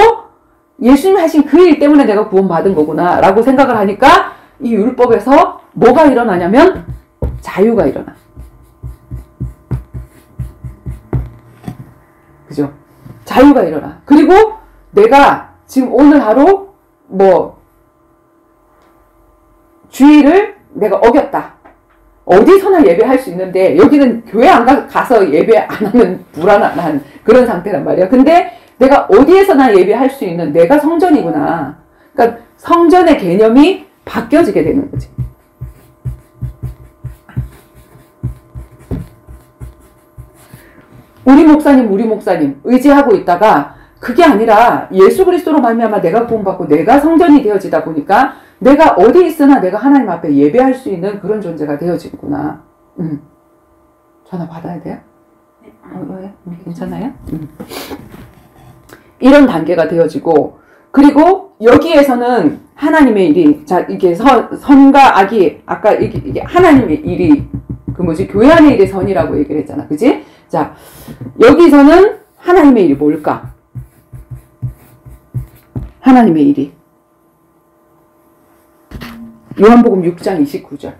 예수님이 하신 그 일 때문에 내가 구원받은 거구나 라고 생각을 하니까 이 율법에서 뭐가 일어나냐면 자유가 일어나. 그죠? 자유가 일어나. 그리고 내가 지금 오늘 하루 주일을 내가 어겼다. 어디서나 예배할 수 있는데 여기는 교회 안 가서 예배 안 하면 불안한 그런 상태란 말이야. 근데 내가 어디에서나 예배할 수 있는 내가 성전이구나. 그러니까 성전의 개념이 바뀌어지게 되는 거지. 우리 목사님 의지하고 있다가 그게 아니라 예수 그리스도로 말미암아 내가 구원받고 내가 성전이 되어지다 보니까 내가 어디 있으나 내가 하나님 앞에 예배할 수 있는 그런 존재가 되어지구나. 전화 받아야 돼요? 왜? 괜찮아요? 이런 단계가 되어지고, 그리고 여기에서는 하나님의 일이, 자, 이게 선과 악이, 아까 이게 하나님의 일이, 교회 안의 일이 선이라고 얘기를 했잖아. 그지? 자, 여기서는 하나님의 일이 뭘까? 하나님의 일이. 요한복음 6장 29절.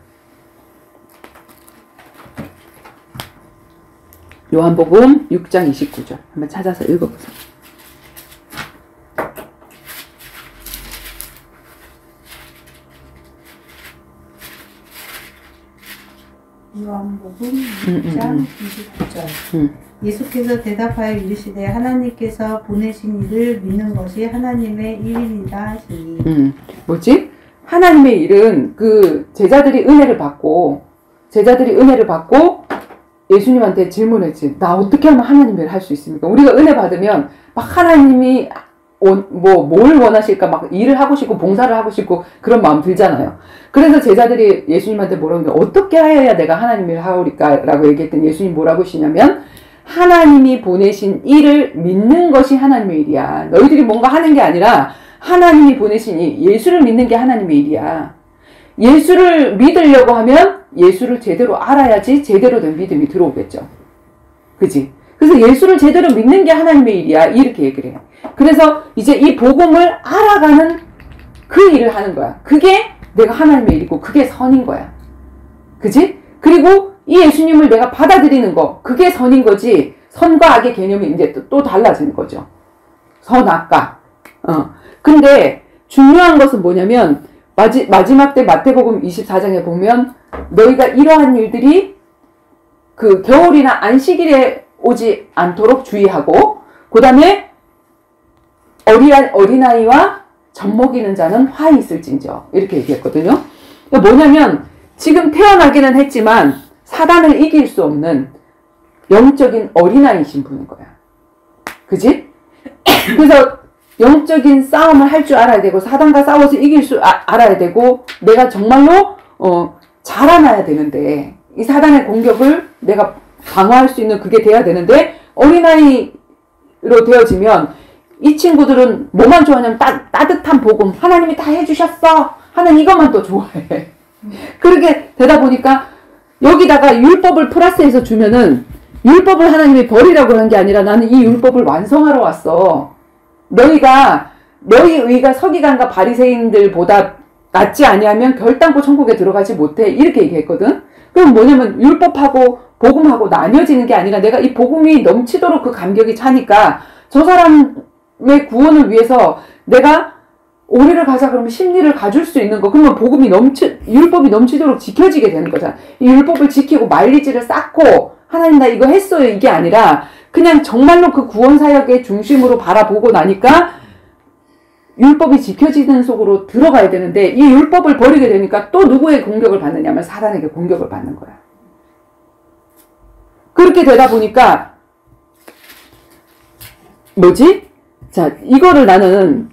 요한복음 6장 29절. 한번 찾아서 읽어보세요. 요한복음 6장 29절. 예수께서 대답하여 이르시되 하나님께서 보내신 이를 믿는 것이 하나님의 일이니라 하시니. 뭐지? 하나님의 일은 그 제자들이 은혜를 받고 예수님한테 질문했지. 나 어떻게 하면 하나님의 일을 할 수 있습니까? 우리가 은혜 받으면 막 하나님이 뭘 원하실까 막 일을 하고 싶고 봉사를 하고 싶고 그런 마음 들잖아요. 그래서 제자들이 예수님한테 뭐라고 했는데 어떻게 하여야 내가 하나님의 일을 하오리까? 라고 얘기했더니 예수님 뭐라고 하시냐면 하나님이 보내신 일을 믿는 것이 하나님의 일이야. 너희들이 뭔가 하는 게 아니라 하나님이 보내신 일, 예수를 믿는 게 하나님의 일이야. 예수를 믿으려고 하면 예수를 제대로 알아야지 제대로 된 믿음이 들어오겠죠. 그치? 그래서 예수를 제대로 믿는 게 하나님의 일이야. 이렇게 얘기를 해요. 그래서 이제 이 복음을 알아가는 그 일을 하는 거야. 그게 내가 하나님의 일이고 그게 선인 거야. 그치? 그리고 이 예수님을 내가 받아들이는 거, 그게 선인 거지. 선과 악의 개념이 이제 또 달라지는 거죠. 선악과. 근데 중요한 것은 뭐냐면 마지막 때 마태복음 24장에 보면 너희가 이러한 일들이 그 겨울이나 안식일에 오지 않도록 주의하고 그 다음에 어린아이와 젖먹이는 자는 화이 있을진저 이렇게 얘기했거든요. 그러니까 뭐냐면 지금 태어나기는 했지만 사단을 이길 수 없는 영적인 어린아이신 분인 거야. 그지? 그래서 영적인 싸움을 할 줄 알아야 되고 사단과 싸워서 이길 줄 알아야 되고 내가 정말로 자라나야 되는데 이 사단의 공격을 내가 방어할 수 있는 그게 돼야 되는데 어린아이로 되어지면 이 친구들은 뭐만 좋아하냐면 따뜻한 복음 하나님이 다 해주셨어 하는 이것만 또 좋아해. 그렇게 되다 보니까 여기다가 율법을 플러스해서 주면은 율법을 하나님이 버리라고 한 게 아니라 나는 이 율법을 완성하러 왔어. 너희 의가 서기관과 바리새인들보다 낫지 아니하면 결단코 천국에 들어가지 못해. 이렇게 얘기했거든. 그럼 뭐냐면 율법하고 복음하고 나뉘어지는 게 아니라 내가 이 복음이 넘치도록 그 감격이 차니까 저 사람의 구원을 위해서 내가 오리를 가자 그러면 심리를 가줄 수 있는 거. 그러면 율법이 넘치도록 지켜지게 되는 거잖아. 이 율법을 지키고 말리지를 쌓고 하나님 나 이거 했어요. 이게 아니라 그냥 정말로 그 구원 사역의 중심으로 바라보고 나니까 율법이 지켜지는 속으로 들어가야 되는데 이 율법을 버리게 되니까 또 누구의 공격을 받느냐면 사단에게 공격을 받는 거야. 그렇게 되다 보니까 뭐지? 자, 이거를 나는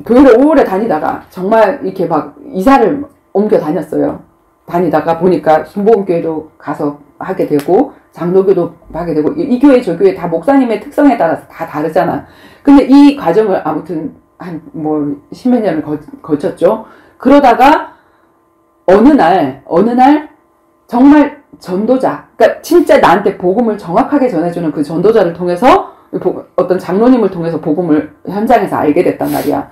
교회를 오래 다니다가 정말 이렇게 막 이사를 옮겨 다녔어요. 다니다가 보니까 순복음교회도 가서 하게 되고 장로교도 하게 되고 이 교회 저 교회 다 목사님의 특성에 따라서 다 다르잖아. 근데 이 과정을 아무튼 한 십몇 년을 거쳤죠. 그러다가 어느 날 정말 전도자, 그러니까 진짜 나한테 복음을 정확하게 전해주는 그 전도자를 통해서 어떤 장로님을 통해서 복음을 현장에서 알게 됐단 말이야.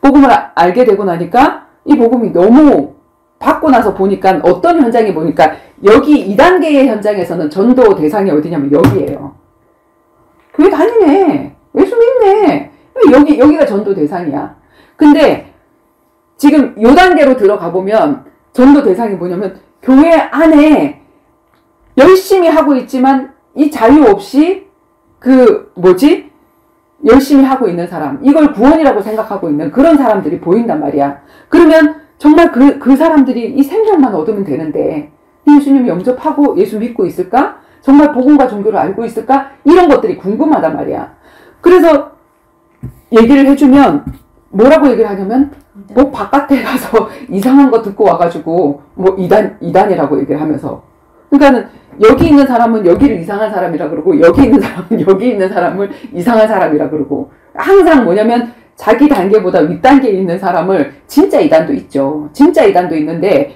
복음을 알게 되고 나니까 이 복음이 너무 받고 나서 보니까 어떤 현장에 보니까 여기 2단계의 현장에서는 전도 대상이 어디냐면 여기예요. 교회 다니네. 예수 믿네. 여기가 전도 대상이야. 근데 지금 요 단계로 들어가 보면 전도 대상이 뭐냐면 교회 안에 열심히 하고 있지만 이 자유 없이 열심히 하고 있는 사람, 이걸 구원이라고 생각하고 있는 그런 사람들이 보인단 말이야. 그러면 정말 그 사람들이 이 생명만 얻으면 되는데 예수님 영접하고 예수 믿고 있을까? 정말 복음과 종교를 알고 있을까? 이런 것들이 궁금하단 말이야. 그래서 얘기를 해주면 뭐라고 얘기를 하냐면 뭐 바깥에 가서 이상한 거 듣고 와가지고 뭐 이단이라고 얘기를 하면서, 그러니까는 여기 있는 사람은 여기를 이상한 사람이라 그러고 여기 있는 사람은 여기 있는 사람을 이상한 사람이라 그러고, 항상 뭐냐면 자기 단계보다 윗단계에 있는 사람을, 진짜 이단도 있죠. 진짜 이단도 있는데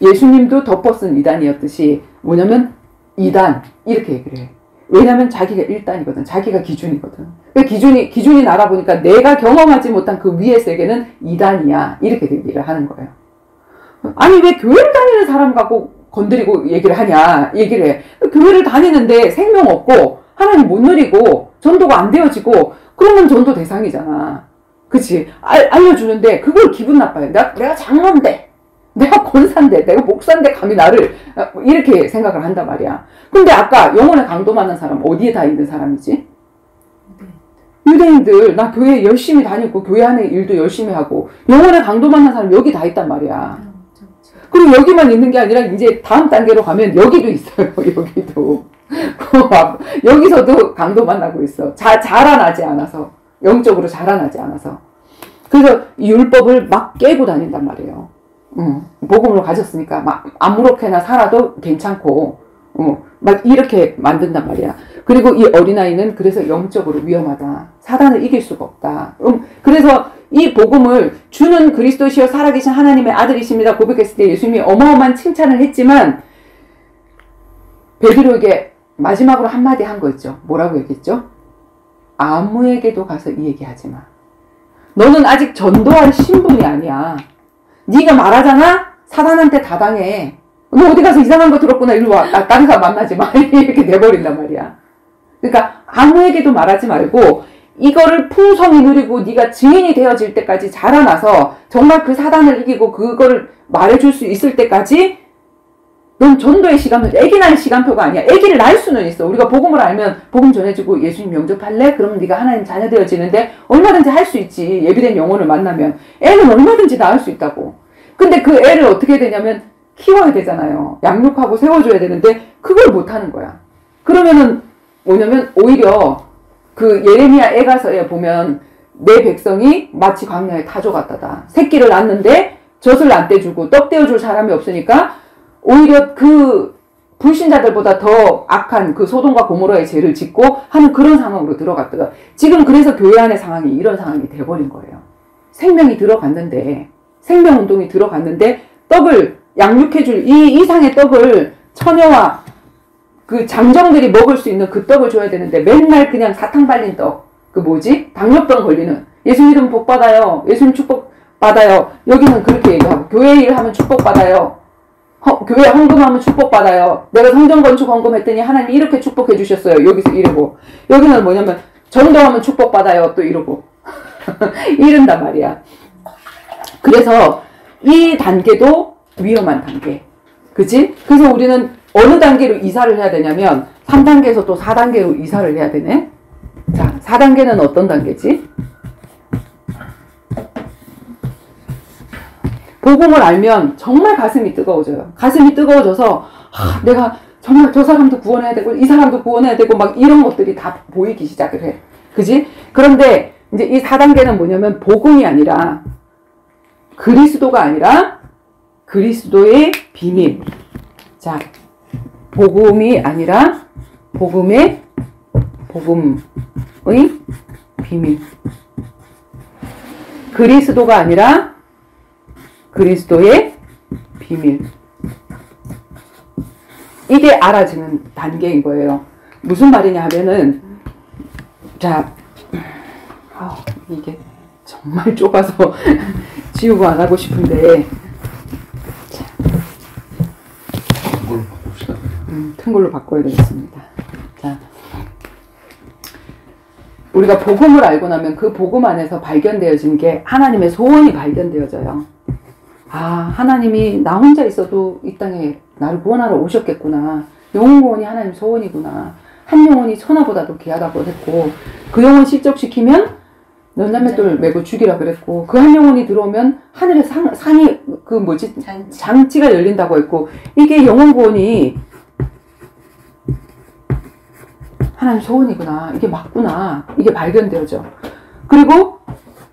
예수님도 덮어쓴 이단이었듯이 뭐냐면 이단 이렇게 얘기를 해. 왜냐면 자기가 1단이거든. 자기가 기준이거든. 기준이 나가보니까 내가 경험하지 못한 그 위의 세계는 2단이야. 이렇게 얘기를 하는 거예요. 아니 왜 교회를 다니는 사람 갖고 건드리고 얘기를 하냐. 얘기를 해. 교회를 다니는데 생명 없고 하나님 못 누리고 전도가 안 되어지고 그러면 전도 대상이잖아. 그치? 알려주는데 그걸 기분 나빠요. 내가 장로인데, 내가 권사인데, 내가 목사인데 감히 나를 이렇게 생각을 한단 말이야. 근데 아까 영혼의 강도 만난 사람 어디에 다 있는 사람이지? 유대인들. 나 교회 열심히 다니고 교회 안에 일도 열심히 하고 영혼의 강도 만난 사람 여기 다 있단 말이야. 그리고 여기만 있는 게 아니라 이제 다음 단계로 가면 여기도 있어요. 여기도. 여기서도 강도 만나고 있어. 자라나지 않아서. 영적으로 자라나지 않아서. 그래서 이 율법을 막 깨고 다닌단 말이에요. 복음으로 가졌으니까 막 아무렇게나 살아도 괜찮고 막 이렇게 만든단 말이야. 그리고 이 어린아이는 그래서 영적으로 위험하다. 사단을 이길 수가 없다. 그래서 이 복음을 주는 그리스도시여 살아계신 하나님의 아들이십니다 고백했을 때 예수님이 어마어마한 칭찬을 했지만 베드로에게 마지막으로 한마디 한 거 있죠. 뭐라고 얘기했죠? 아무에게도 가서 이 얘기하지 마. 너는 아직 전도할 신분이 아니야. 네가 말하잖아? 사단한테 다 당해. 너 어디 가서 이상한 거 들었구나. 이리 와. 다른 사람 만나지 마. 이렇게 돼버린단 말이야. 그러니까 아무에게도 말하지 말고 이거를 풍성히 누리고 네가 증인이 되어질 때까지 자라나서 정말 그 사단을 이기고 그거를 말해줄 수 있을 때까지 넌 전도의 시간은 애기 낳을 시간표가 아니야. 애기를 낳을 수는 있어. 우리가 복음을 알면 복음 전해주고 예수님 영접할래? 그러면 네가 하나님 자녀 되어지는데 얼마든지 할 수 있지. 예비된 영혼을 만나면. 애는 얼마든지 낳을 수 있다고. 근데 그 애를 어떻게 해야 되냐면 키워야 되잖아요. 양육하고 세워줘야 되는데 그걸 못하는 거야. 그러면은 뭐냐면 오히려 그 예레미야 애가서에 보면 내 백성이 마치 광야의 타조 같다다. 새끼를 낳는데 젖을 안 떼주고 떡 떼어줄 사람이 없으니까 오히려 그 불신자들보다 더 악한 그 소돔과 고모라의 죄를 짓고 하는 그런 상황으로 들어갔다가 지금 그래서 교회 안의 상황이 이런 상황이 돼버린 거예요. 생명이 들어갔는데 생명운동이 들어갔는데 떡을 양육해줄 이 이상의 떡을 처녀와 그 장정들이 먹을 수 있는 그 떡을 줘야 되는데 맨날 그냥 사탕 발린 떡, 그 뭐지? 당뇨병 걸리는 예수 믿으면 복 받아요. 예수님 축복 받아요. 여기는 그렇게 얘기하고 교회 일 하면 축복 받아요. 교회 헌금하면 축복 받아요. 내가 성전 건축 헌금했더니 하나님이 이렇게 축복해 주셨어요. 여기서 이러고 여기는 뭐냐면 전도하면 축복 받아요. 또 이러고 이런단 말이야. 그래서 이 단계도 위험한 단계. 그치? 그래서 우리는 어느 단계로 이사를 해야 되냐면 3단계에서 또 4단계로 이사를 해야 되네. 자, 4단계는 어떤 단계지? 복음을 알면 정말 가슴이 뜨거워져요. 가슴이 뜨거워져서 내가 정말 저 사람도 구원해야 되고 이 사람도 구원해야 되고 막 이런 것들이 다 보이기 시작을 해. 그지? 그런데 이제 이 4단계는 뭐냐면 복음이 아니라 그리스도가 아니라 그리스도의 비밀. 자, 복음이 아니라 복음의 비밀. 그리스도가 아니라 그리스도의 비밀. 이게 알아지는 단계인 거예요. 무슨 말이냐 하면은, 자, 이게 정말 좁아서 지우고 안 하고 싶은데, 자, 큰 걸로 바꿉시다. 큰 걸로 바꿔야 되겠습니다. 자, 우리가 복음을 알고 나면 그 복음 안에서 발견되어진 게 하나님의 소원이 발견되어져요. 아, 하나님이 나 혼자 있어도 이 땅에 나를 구원하러 오셨겠구나. 영혼구원이 하나님 소원이구나. 한 영혼이 천하보다도 귀하다고 했고, 그 영혼 실족시키면 연자맷돌 메고 죽이라 그랬고, 그 한 영혼이 들어오면 하늘에 상이 장치가 열린다고 했고, 이게 영혼구원이 하나님 소원이구나. 이게 맞구나. 이게 발견되어져. 그리고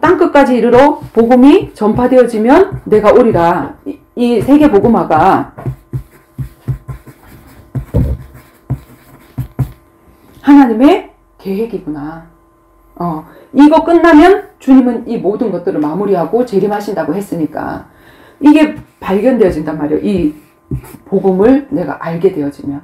땅끝까지 이르러 복음이 전파되어지면 내가 오리라. 이 세계 복음화가 하나님의 계획이구나. 이거 끝나면 주님은 이 모든 것들을 마무리하고 재림하신다고 했으니까 이게 발견되어진단 말이에요. 이 복음을 내가 알게 되어지면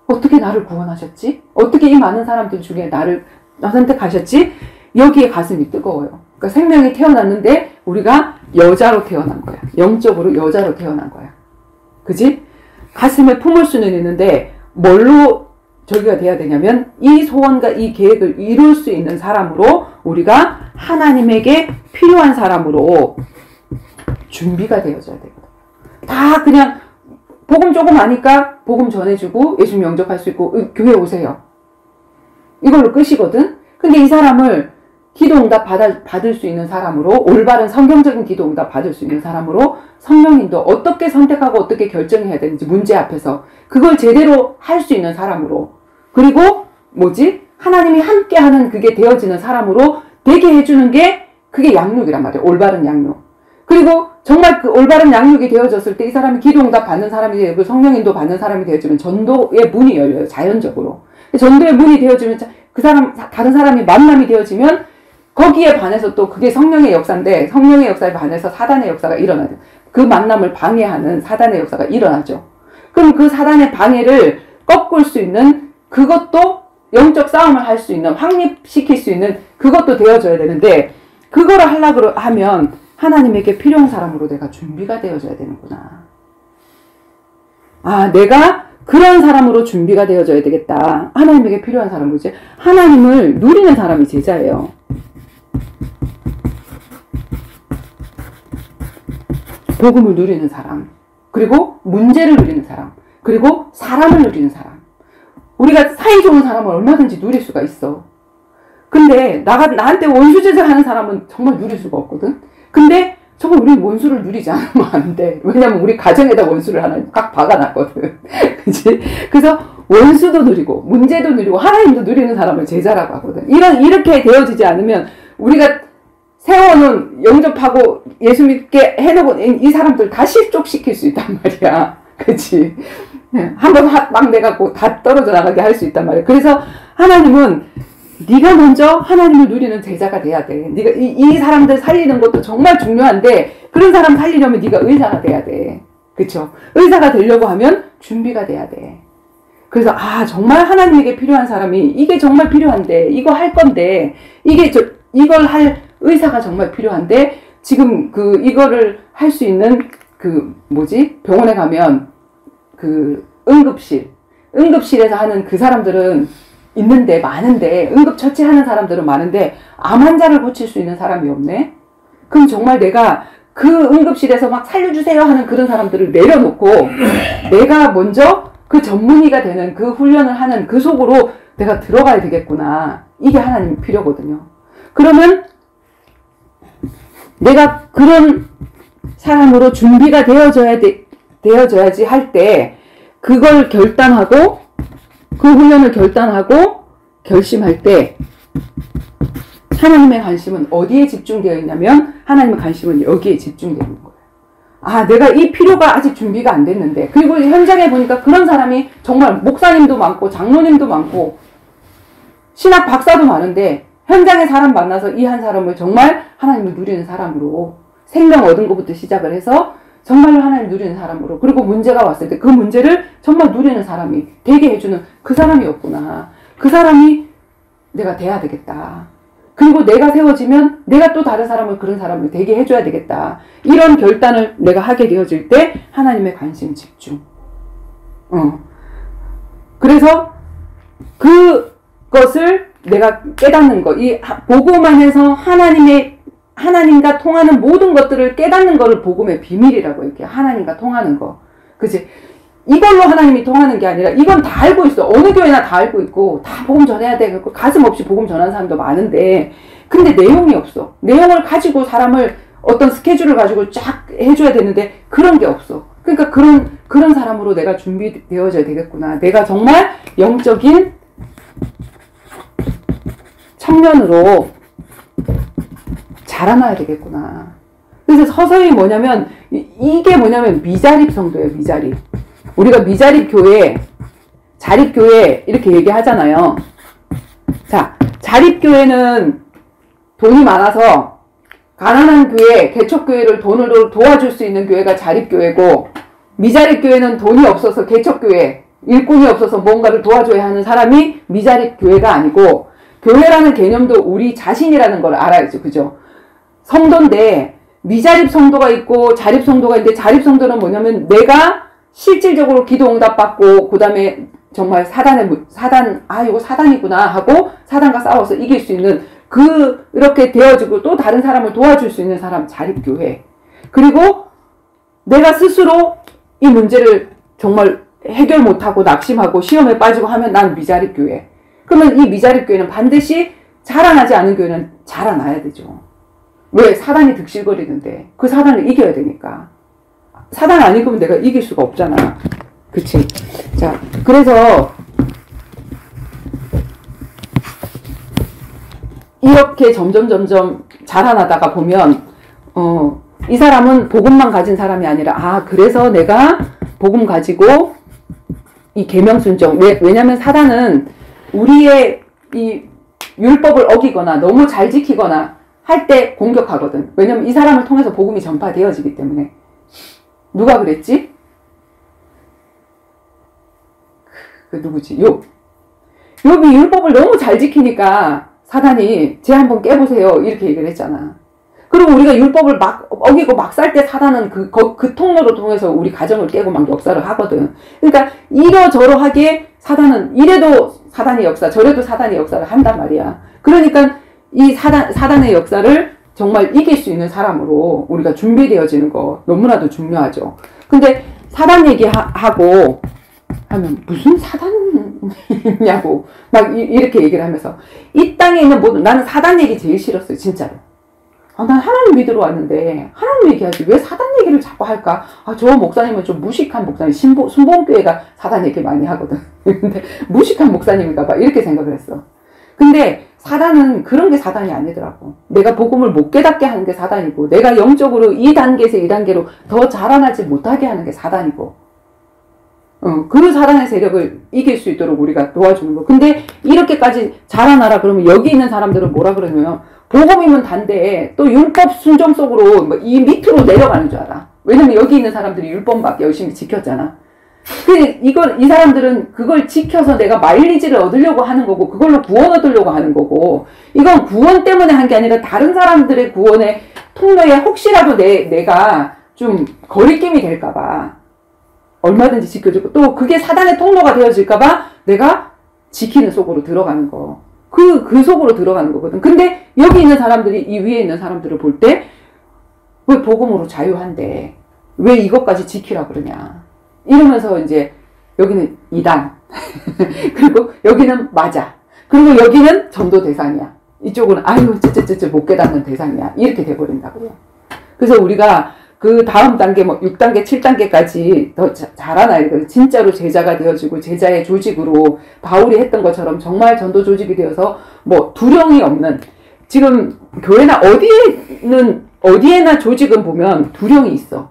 어떻게 나를 구원하셨지? 어떻게 이 많은 사람들 중에 나를 선택하셨지? 여기에 가슴이 뜨거워요. 그러니까 생명이 태어났는데 우리가 여자로 태어난 거야. 영적으로 여자로 태어난 거야. 그지? 가슴에 품을 수는 있는데 뭘로 저기가 돼야 되냐면 이 소원과 이 계획을 이룰 수 있는 사람으로 우리가 하나님에게 필요한 사람으로 준비가 되어져야 되거든요. 다 그냥 복음 조금 아니까 복음 전해주고 예수님 영접할 수 있고 교회 오세요. 이걸로 끝이거든. 근데 이 사람을 기도응답 받을 수 있는 사람으로, 올바른 성경적인 기도응답 받을 수 있는 사람으로 성령님도 어떻게 선택하고 어떻게 결정해야 되는지 문제 앞에서 그걸 제대로 할 수 있는 사람으로, 그리고 하나님이 함께하는 그게 되어지는 사람으로 되게 해주는 게 그게 양육이란 말이에요. 올바른 양육. 그리고 정말 그 올바른 양육이 되어졌을 때 이 사람이 기도응답 받는 사람이 되고 성령인도 받는 사람이 되어지면 전도의 문이 열려요. 자연적으로. 전도의 문이 되어지면 그 사람, 다른 사람이 만남이 되어지면 거기에 반해서 또 그게 성령의 역사인데 성령의 역사에 반해서 사단의 역사가 일어나죠. 그 만남을 방해하는 사단의 역사가 일어나죠. 그럼 그 사단의 방해를 꺾을 수 있는 그것도 영적 싸움을 할 수 있는, 확립시킬 수 있는 그것도 되어져야 되는데 그거를 하려고 하면 하나님에게 필요한 사람으로 내가 준비가 되어져야 되는구나. 아, 내가 그런 사람으로 준비가 되어져야 되겠다. 하나님에게 필요한 사람으로 이제 하나님을 누리는 사람이 제자예요. 복음을 누리는 사람, 그리고 문제를 누리는 사람, 그리고 사람을 누리는 사람. 우리가 사이 좋은 사람을 얼마든지 누릴 수가 있어. 근데 나한테 원수제자 하는 사람은 정말 누릴 수가 없거든. 근데 정말 우리 원수를 누리지 않으면 안 돼. 왜냐면 우리 가정에다 원수를 하나 꽉 박아놨거든. 그치? 그래서 원수도 누리고 문제도 누리고 하나님도 누리는 사람을 제자라고 하거든. 이렇게 되어지지 않으면 우리가 세워놓은 영접하고 예수 믿게 해놓은 이 사람들 다 실족시킬 수 있단 말이야. 그치? 한번 막 내갖고 다 떨어져 나가게 할 수 있단 말이야. 그래서 하나님은 네가 먼저 하나님을 누리는 제자가 돼야 돼. 네가 이 사람들 살리는 것도 정말 중요한데 그런 사람 살리려면 네가 의사가 돼야 돼. 그쵸? 의사가 되려고 하면 준비가 돼야 돼. 그래서 정말 하나님에게 필요한 사람이 이게 정말 필요한데 이거 할 건데 이걸 할 의사가 정말 필요한데 지금 이거를 할 수 있는 병원에 가면 응급실에서 하는 그 사람들은 있는데 많은데 응급처치하는 사람들은 많은데 암 환자를 고칠 수 있는 사람이 없네. 그럼 정말 내가 그 응급실에서 막 살려주세요 하는 그런 사람들을 내려놓고 내가 먼저 그 전문의가 되는 그 훈련을 하는 그 속으로 내가 들어가야 되겠구나. 이게 하나님 필요거든요. 그러면 내가 그런 사람으로 준비가 되어져야지 할 때 그걸 결단하고 그 훈련을 결단하고 결심할 때 하나님의 관심은 어디에 집중되어 있냐면 하나님의 관심은 여기에 집중되어 있는 거예요. 내가 이 필요가 아직 준비가 안 됐는데, 그리고 현장에 보니까 그런 사람이 정말 목사님도 많고 장로님도 많고 신학 박사도 많은데 현장에 사람 만나서 이 한 사람을 정말 하나님을 누리는 사람으로 생명 얻은 것부터 시작을 해서 정말로 하나님 누리는 사람으로, 그리고 문제가 왔을 때 그 문제를 정말 누리는 사람이 되게 해주는 그 사람이 없구나. 그 사람이 내가 돼야 되겠다. 그리고 내가 세워지면 내가 또 다른 사람을, 그런 사람을 되게 해줘야 되겠다. 이런 결단을 내가 하게 되어질 때 하나님의 관심 집중. 그래서 그것을 내가 깨닫는 거, 이 복음 안에서 하나님과 통하는 모든 것들을 깨닫는 거를 복음의 비밀이라고 이렇게 하나님과 통하는 거. 그치? 이걸로 하나님이 통하는 게 아니라 이건 다 알고 있어. 어느 교회나 다 알고 있고 다 복음 전해야 돼. 가슴 없이 복음 전하는 사람도 많은데 근데 내용이 없어. 내용을 가지고 사람을 어떤 스케줄을 가지고 쫙 해줘야 되는데 그런 게 없어. 그러니까 그런 사람으로 내가 준비되어져야 되겠구나. 내가 정말 영적인 청년으로 자라나야 되겠구나. 그래서 서서히 뭐냐면 이게 뭐냐면 미자립 성도예요. 미자립. 우리가 미자립 교회, 자립교회 이렇게 얘기하잖아요. 자, 자립교회는 돈이 많아서 가난한 교회, 개척교회를 돈으로 도와줄 수 있는 교회가 자립교회고, 미자립교회는 돈이 없어서 개척교회, 일꾼이 없어서 뭔가를 도와줘야 하는 사람이 미자립교회가 아니고, 교회라는 개념도 우리 자신이라는 걸 알아야죠. 그죠? 성도인데 미자립 성도가 있고 자립 성도가 있는데, 자립 성도는 뭐냐면 내가 실질적으로 기도 응답 받고 그다음에 정말 이거 사단이구나 하고 사단과 싸워서 이길 수 있는 이렇게 되어지고 또 다른 사람을 도와줄 수 있는 사람, 자립교회. 그리고 내가 스스로 이 문제를 정말 해결 못하고 낙심하고 시험에 빠지고 하면 난 미자립교회. 그러면 이 미자립교회는 반드시 자라나지 않은 교회는 자라나야 되죠. 왜? 사단이 득실거리는데 그 사단을 이겨야 되니까. 사단 안 이기면 내가 이길 수가 없잖아. 그치? 자, 그래서 이렇게 점점 자라나다가 보면 이 사람은 복음만 가진 사람이 아니라 그래서 내가 복음 가지고 이 계명순종, 왜냐면 사단은 우리의 이 율법을 어기거나 너무 잘 지키거나 할 때 공격하거든. 왜냐면 이 사람을 통해서 복음이 전파되어지기 때문에. 누가 그랬지? 누구지? 욥이 율법을 너무 잘 지키니까 사단이 쟤 한번 깨보세요 이렇게 얘기를 했잖아. 그리고 우리가 율법을 막 어기고 막 살 때 사단은 그 통로로 통해서 우리 가정을 깨고 막 역사를 하거든. 그러니까 이러저러하게 사단은 이래도 사단의 역사, 저래도 사단의 역사를 한단 말이야. 그러니까 이 사단의 역사를 정말 이길 수 있는 사람으로 우리가 준비되어지는 거 너무나도 중요하죠. 근데 사단 얘기하고 하면 무슨 사단이냐고 막 이렇게 얘기를 하면서 이 땅에 있는 모든, 나는 사단 얘기 제일 싫었어요. 진짜로. 난 하나님 믿으러 왔는데 하나님 얘기하지 왜 사단 얘기를 자꾸 할까? 저 목사님은 좀 무식한 목사님, 순봉교회가 사단 얘기 많이 하거든. 근데 무식한 목사님인가 봐 이렇게 생각을 했어. 근데 사단은 그런 게 사단이 아니더라고. 내가 복음을 못 깨닫게 하는 게 사단이고, 내가 영적으로 2단계에서 2단계로 더 자라나지 못하게 하는 게 사단이고, 그 사단의 세력을 이길 수 있도록 우리가 도와주는 거. 근데 이렇게까지 자라나라 그러면 여기 있는 사람들은 뭐라 그러냐면 복음이면 단데 또 율법 순종 속으로 이 밑으로 내려가는 줄 알아. 왜냐면 여기 있는 사람들이 율법만 열심히 지켰잖아. 이 사람들은 그걸 지켜서 내가 마일리지를 얻으려고 하는 거고, 그걸로 구원 얻으려고 하는 거고, 이건 구원 때문에 한 게 아니라 다른 사람들의 구원의 통로에 혹시라도 내가 좀 거리낌이 될까봐 얼마든지 지켜주고, 또 그게 사단의 통로가 되어질까봐 내가 지키는 속으로 들어가는 거. 그 속으로 들어가는 거거든. 근데 여기 있는 사람들이 이 위에 있는 사람들을 볼 때 왜 복음으로 자유한데 왜 이것까지 지키라 그러냐. 이러면서 이제 여기는 이단 그리고 여기는 맞아. 그리고 여기는 전도 대상이야. 이쪽은 쯧쯧쯧 못 깨닫는 대상이야. 이렇게 돼버린다고요. 그래서 우리가 그 다음 단계 6단계 7단계까지 더 자라나야 돼. 진짜로 제자가 되어지고 제자의 조직으로 바울이 했던 것처럼 정말 전도 조직이 되어서 두령이 없는, 지금 교회나 어디에나 조직은 보면 두령이 있어.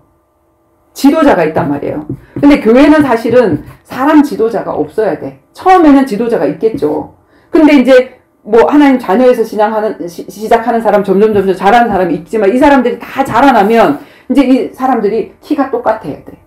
지도자가 있단 말이에요. 근데 교회는 사실은 사람 지도자가 없어야 돼. 처음에는 지도자가 있겠죠. 근데 이제 하나님 자녀에서 시작하는 사람 점점 자라는 사람이 있지만 이 사람들이 다 자라나면 이제 이 사람들이 키가 똑같아야 돼.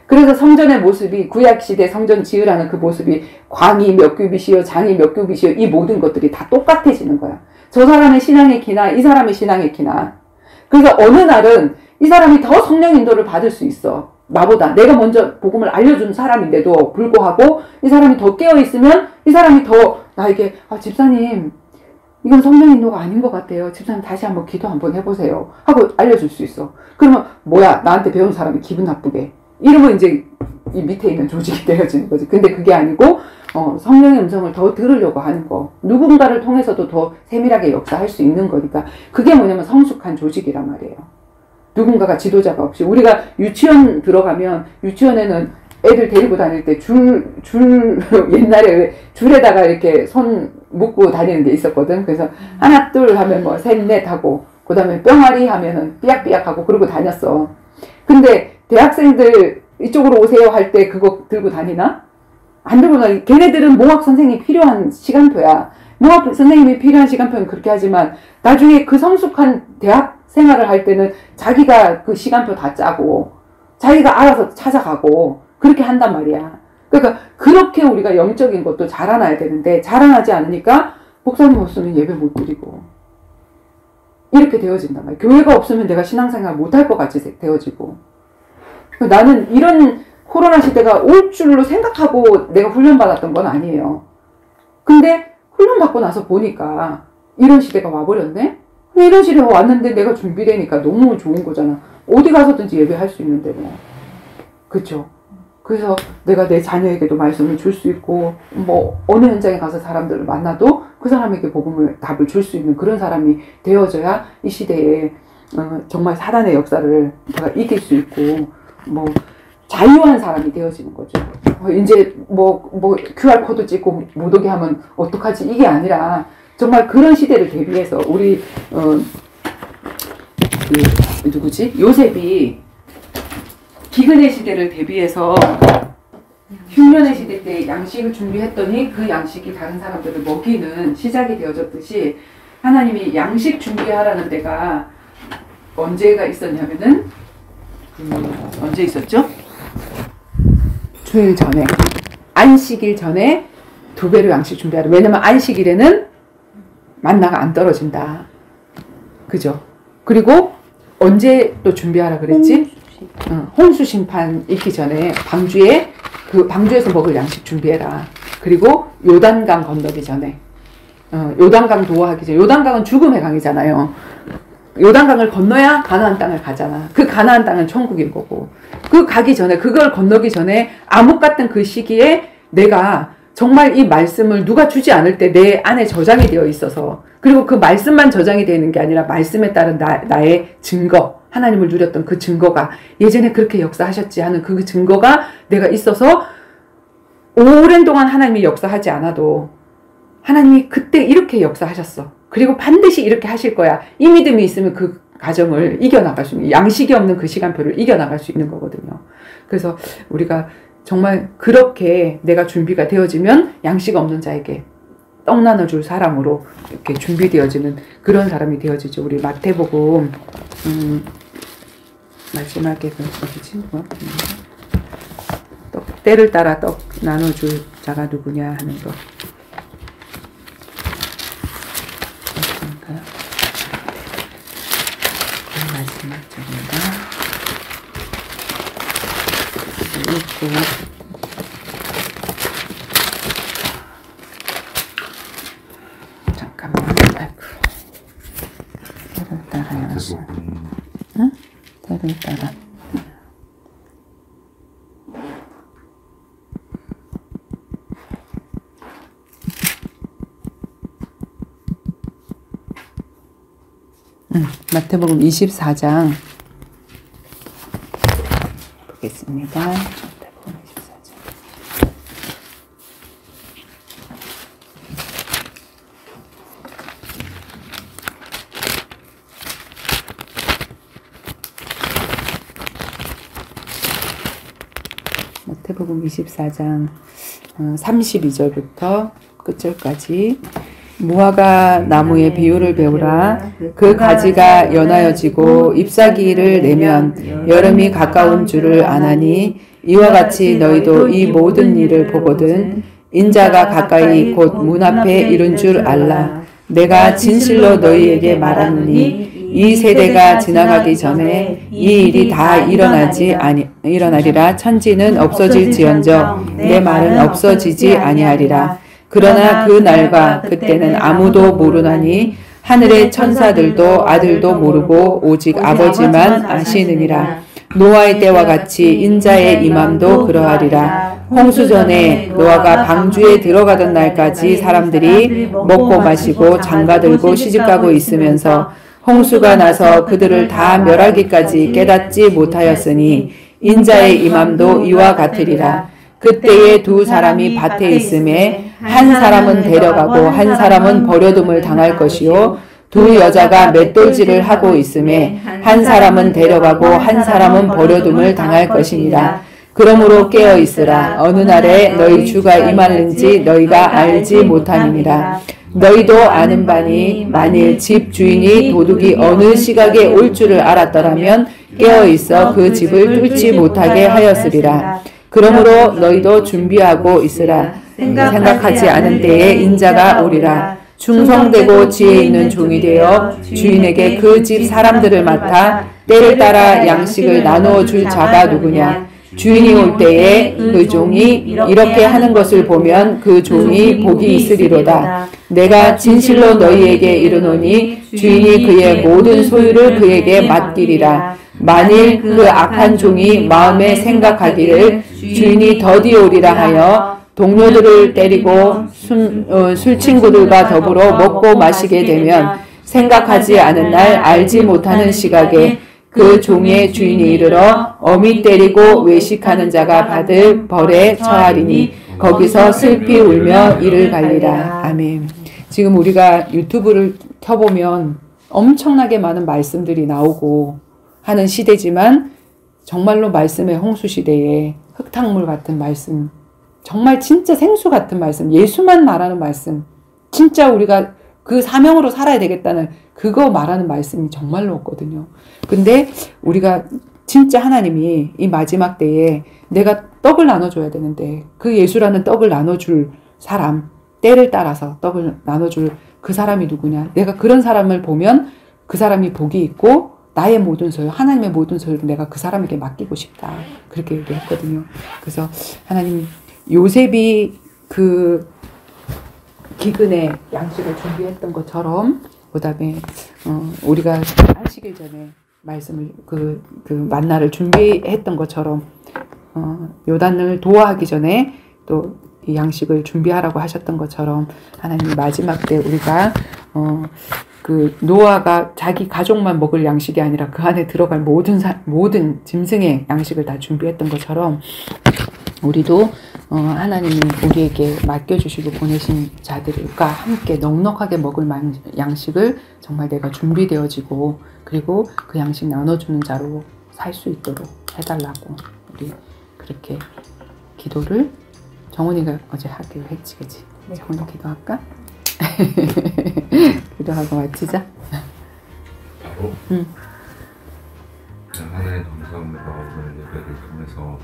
그래서 성전의 모습이 구약시대 성전 지으라는 그 모습이 광이 몇 규빗이요 장이 몇 규빗이요 이 모든 것들이 다 똑같아지는 거야. 저 사람의 신앙의 키나 이 사람의 신앙의 키나. 그래서 어느 날은 이 사람이 더 성령 인도를 받을 수 있어. 나보다. 내가 먼저 복음을 알려준 사람인데도 불구하고 이 사람이 더 깨어있으면 이 사람이 더 나에게 집사님 이건 성령 인도가 아닌 것 같아요. 집사님 다시 한번 기도 한번 해보세요. 하고 알려줄 수 있어. 그러면 뭐야 나한테 배운 사람이 기분 나쁘게. 이러면 이제 이 밑에 있는 조직이 되어지는 거지. 근데 그게 아니고 성령의 음성을 더 들으려고 하는 거. 누군가를 통해서도 더 세밀하게 역사할 수 있는 거니까 그게 뭐냐면 성숙한 조직이란 말이에요. 누군가가 지도자가 없이. 우리가 유치원 들어가면 유치원에는 애들 데리고 다닐 때 옛날에 줄에다가 이렇게 손 묶고 다니는 게 있었거든. 그래서 하나 둘 하면 뭐 셋 넷 하고 그 다음에 뿅아리 하면은 삐약삐약 하고 그러고 다녔어. 근데 대학생들 이쪽으로 오세요 할 때 그거 들고 다니나? 안 들고 다니. 걔네들은 몽학 선생님이 필요한 시간표야. 몽학 선생님이 필요한 시간표는 그렇게 하지만 나중에 그 성숙한 대학 생활을 할 때는 자기가 그 시간표 다 짜고 자기가 알아서 찾아가고 그렇게 한단 말이야. 그러니까 그렇게 우리가 영적인 것도 자라나야 되는데 자라나지 않으니까 목사님 없으면 예배 못 드리고 이렇게 되어진단 말이야. 교회가 없으면 내가 신앙생활 못할 것 같이 되어지고. 나는 이런 코로나 시대가 올 줄로 생각하고 내가 훈련받았던 건 아니에요. 근데 훈련받고 나서 보니까 이런 시대가 와버렸네? 이런 시대가 왔는데 내가 준비되니까 너무 좋은 거잖아. 어디 가서든지 예배할 수 있는데 뭐. 그쵸? 그래서 내가 내 자녀에게도 말씀을 줄 수 있고 뭐 어느 현장에 가서 사람들을 만나도 그 사람에게 복음을 답을 줄 수 있는 그런 사람이 되어져야 이 시대에 정말 사단의 역사를 내가 이길 수 있고 뭐 자유한 사람이 되어지는 거죠. 이제 뭐 QR코드 찍고 못 오게 하면 어떡하지 이게 아니라 정말 그런 시대를 대비해서 우리 누구지? 요셉이 기근의 시대를 대비해서 흉년의 시대 때 양식을 준비했더니 그 양식이 다른 사람들을 먹이는 시작이 되어졌듯이 하나님이 양식 준비하라는 데가 언제가 있었냐면은 언제 있었죠? 주일 전에 안식일 전에 2배로 양식 준비하라. 왜냐면 안식일에는 만나가 안 떨어진다. 그죠? 그리고 언제 또 준비하라 그랬지? 홍수 심판 있기 전에 방주에서 먹을 양식 준비해라. 그리고 요단강 건너기 전에 요단강 도하기 전에. 요단강은 죽음의 강이잖아요. 요단강을 건너야 가나안 땅을 가잖아. 그 가나안 땅은 천국인 거고. 그 가기 전에 그걸 건너기 전에 암흑 같은 그 시기에 내가 정말 이 말씀을 누가 주지 않을 때 내 안에 저장이 되어 있어서 그리고 그 말씀만 저장이 되어 있는 게 아니라 말씀에 따른 나의 증거 하나님을 누렸던 그 증거가 예전에 그렇게 역사하셨지 하는 그 증거가 내가 있어서 오랜 동안 하나님이 역사하지 않아도 하나님이 그때 이렇게 역사하셨어. 그리고 반드시 이렇게 하실 거야. 이 믿음이 있으면 그 가정을 이겨나갈 수 있는 양식이 없는 그 시간표를 이겨나갈 수 있는 거거든요. 그래서 우리가 정말 그렇게 내가 준비가 되어지면 양식 없는 자에게 떡 나눠줄 사람으로 이렇게 준비되어지는 그런 사람이 되어지죠. 우리 마태복음 마지막에 어디지? 때를 따라 떡 나눠줄 자가 누구냐 하는 거. 마지막 쪽인가? 읽고 잠깐만. 아이고. 때를 따라야지. 응? 때를 따라. 마태복음 24장 보겠습니다. 마태복음 24장. 마태복음 24장 32절부터 끝절까지 무화과 나무의 비유를 배우라. 그 가지가 연하여지고 잎사귀를 내면 여름이 가까운 줄을 아나니 이와 같이 너희도 이 모든 일을 보거든 인자가 가까이 곧 문 앞에 이른 줄 알라. 내가 진실로 너희에게 말하노니 이 세대가 지나가기 전에 이 일이 다 일어나리라. 천지는 없어질지언정 내 말은 없어지지 아니하리라. 그러나 그 날과 그때는 아무도 모르나니 하늘의 천사들도 아들도 모르고 오직 아버지만 아시느니라. 노아의 때와 같이 인자의 임함도 그러하리라. 홍수 전에 노아가 방주에 들어가던 날까지 사람들이 먹고 마시고 장가들고 시집가고 있으면서 홍수가 나서 그들을 다 멸하기까지 깨닫지 못하였으니 인자의 임함도 이와 같으리라. 그때에 두 사람이 밭에 있음에 한 사람은 데려가고 한 사람은 버려둠을 당할 것이요 두 여자가 맷돌질을 하고 있음에 한 사람은 데려가고 한 사람은 버려둠을 당할 것이니라. 그러므로 깨어 있으라. 어느 날에 너희 주가 임하는지 너희가 알지 못함이니라. 너희도 아는 바니 만일 집 주인이 도둑이 어느 시각에 올 줄을 알았더라면 깨어 있어 그 집을 뚫지 못하게 하였으리라. 그러므로 너희도 준비하고 있으라. 생각하지 않은 때에 인자가 오리라. 충성되고 지혜 있는 종이 되어 주인에게 그 집 사람들을 맡아 때를 따라 양식을 나누어 줄 자가 누구냐. 주인이 올 때에 그 종이 이렇게 하는 것을 보면 그 종이 복이 있으리로다. 내가 진실로 너희에게 이르노니 주인이 그의 모든 소유를 그에게 맡기리라. 만일 그 악한 종이 마음에 생각하기를 주인이 더디 오리라 하여 동료들을 때리고 술 친구들과 더불어 먹고 마시게 되면 생각하지 않은 날 알지 못하는 시각에 그 종의 주인이 이르러 어미 때리고 외식하는 자가 받을 벌에 처하리니 거기서 슬피 울며 이를 갈리라. 아멘. 지금 우리가 유튜브를 켜보면 엄청나게 많은 말씀들이 나오고 하는 시대지만 정말로 말씀의 홍수 시대에 흙탕물 같은 말씀, 정말 진짜 생수 같은 말씀, 예수만 말하는 말씀, 진짜 우리가 그 사명으로 살아야 되겠다는 그거 말하는 말씀이 정말로 없거든요. 근데 우리가 진짜 하나님이 이 마지막 때에 내가 떡을 나눠줘야 되는데 그 예수라는 떡을 나눠줄 사람, 때를 따라서 떡을 나눠줄 그 사람이 누구냐. 내가 그런 사람을 보면 그 사람이 복이 있고 나의 모든 소유, 하나님의 모든 소유를 내가 그 사람에게 맡기고 싶다. 그렇게 얘기했거든요. 그래서 하나님 요셉이 그 기근에 양식을 준비했던 것처럼 그다음에 우리가 안식일 전에 말씀을 그 만나를 준비했던 것처럼 요단을 도하기 전에 또 이 양식을 준비하라고 하셨던 것처럼 하나님 마지막 때 우리가 그 노아가 자기 가족만 먹을 양식이 아니라 그 안에 들어갈 모든 짐승의 양식을 다 준비했던 것처럼 우리도 하나님이 우리에게 맡겨주시고 보내신 자들과 함께 넉넉하게 먹을 양식을 정말 내가 준비되어지고 그리고 그 양식 나눠주는 자로 살 수 있도록 해달라고 우리 그렇게 기도를 정훈이가 어제 하기로 했지, 그치? 네. 정훈이 기도할까? 기도하고 마치자. 바로? 응. 하나님 감사합니다. 오늘 예배를 통해서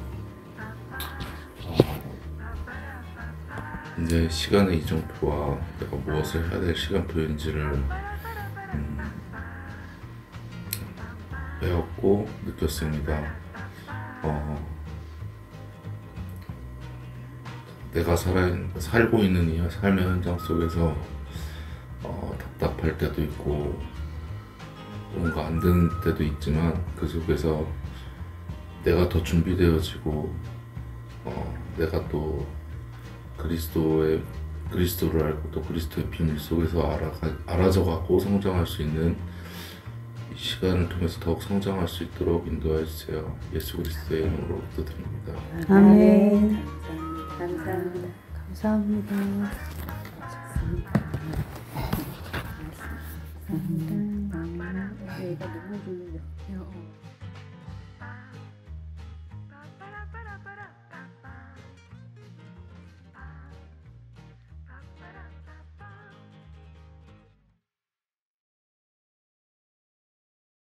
이제 시간의 이정표와 내가 무엇을 해야 될 시간표인지를 배웠고 느꼈습니다. 내가 살고 있는 이 삶의 현장 속에서 답답할 때도 있고 뭔가 안 되는 때도 있지만 그 속에서 내가 더 준비되어지고 내가 또 그리스도를 알고 또 그리스도의 비밀 속에서 알아져가고 성장할 수 있는 이 시간을 통해서 더욱 성장할 수 있도록 인도해 주세요. 예수 그리스도의 이름으로 기도드립니다. 아멘. 감사합니다. 감사합니다.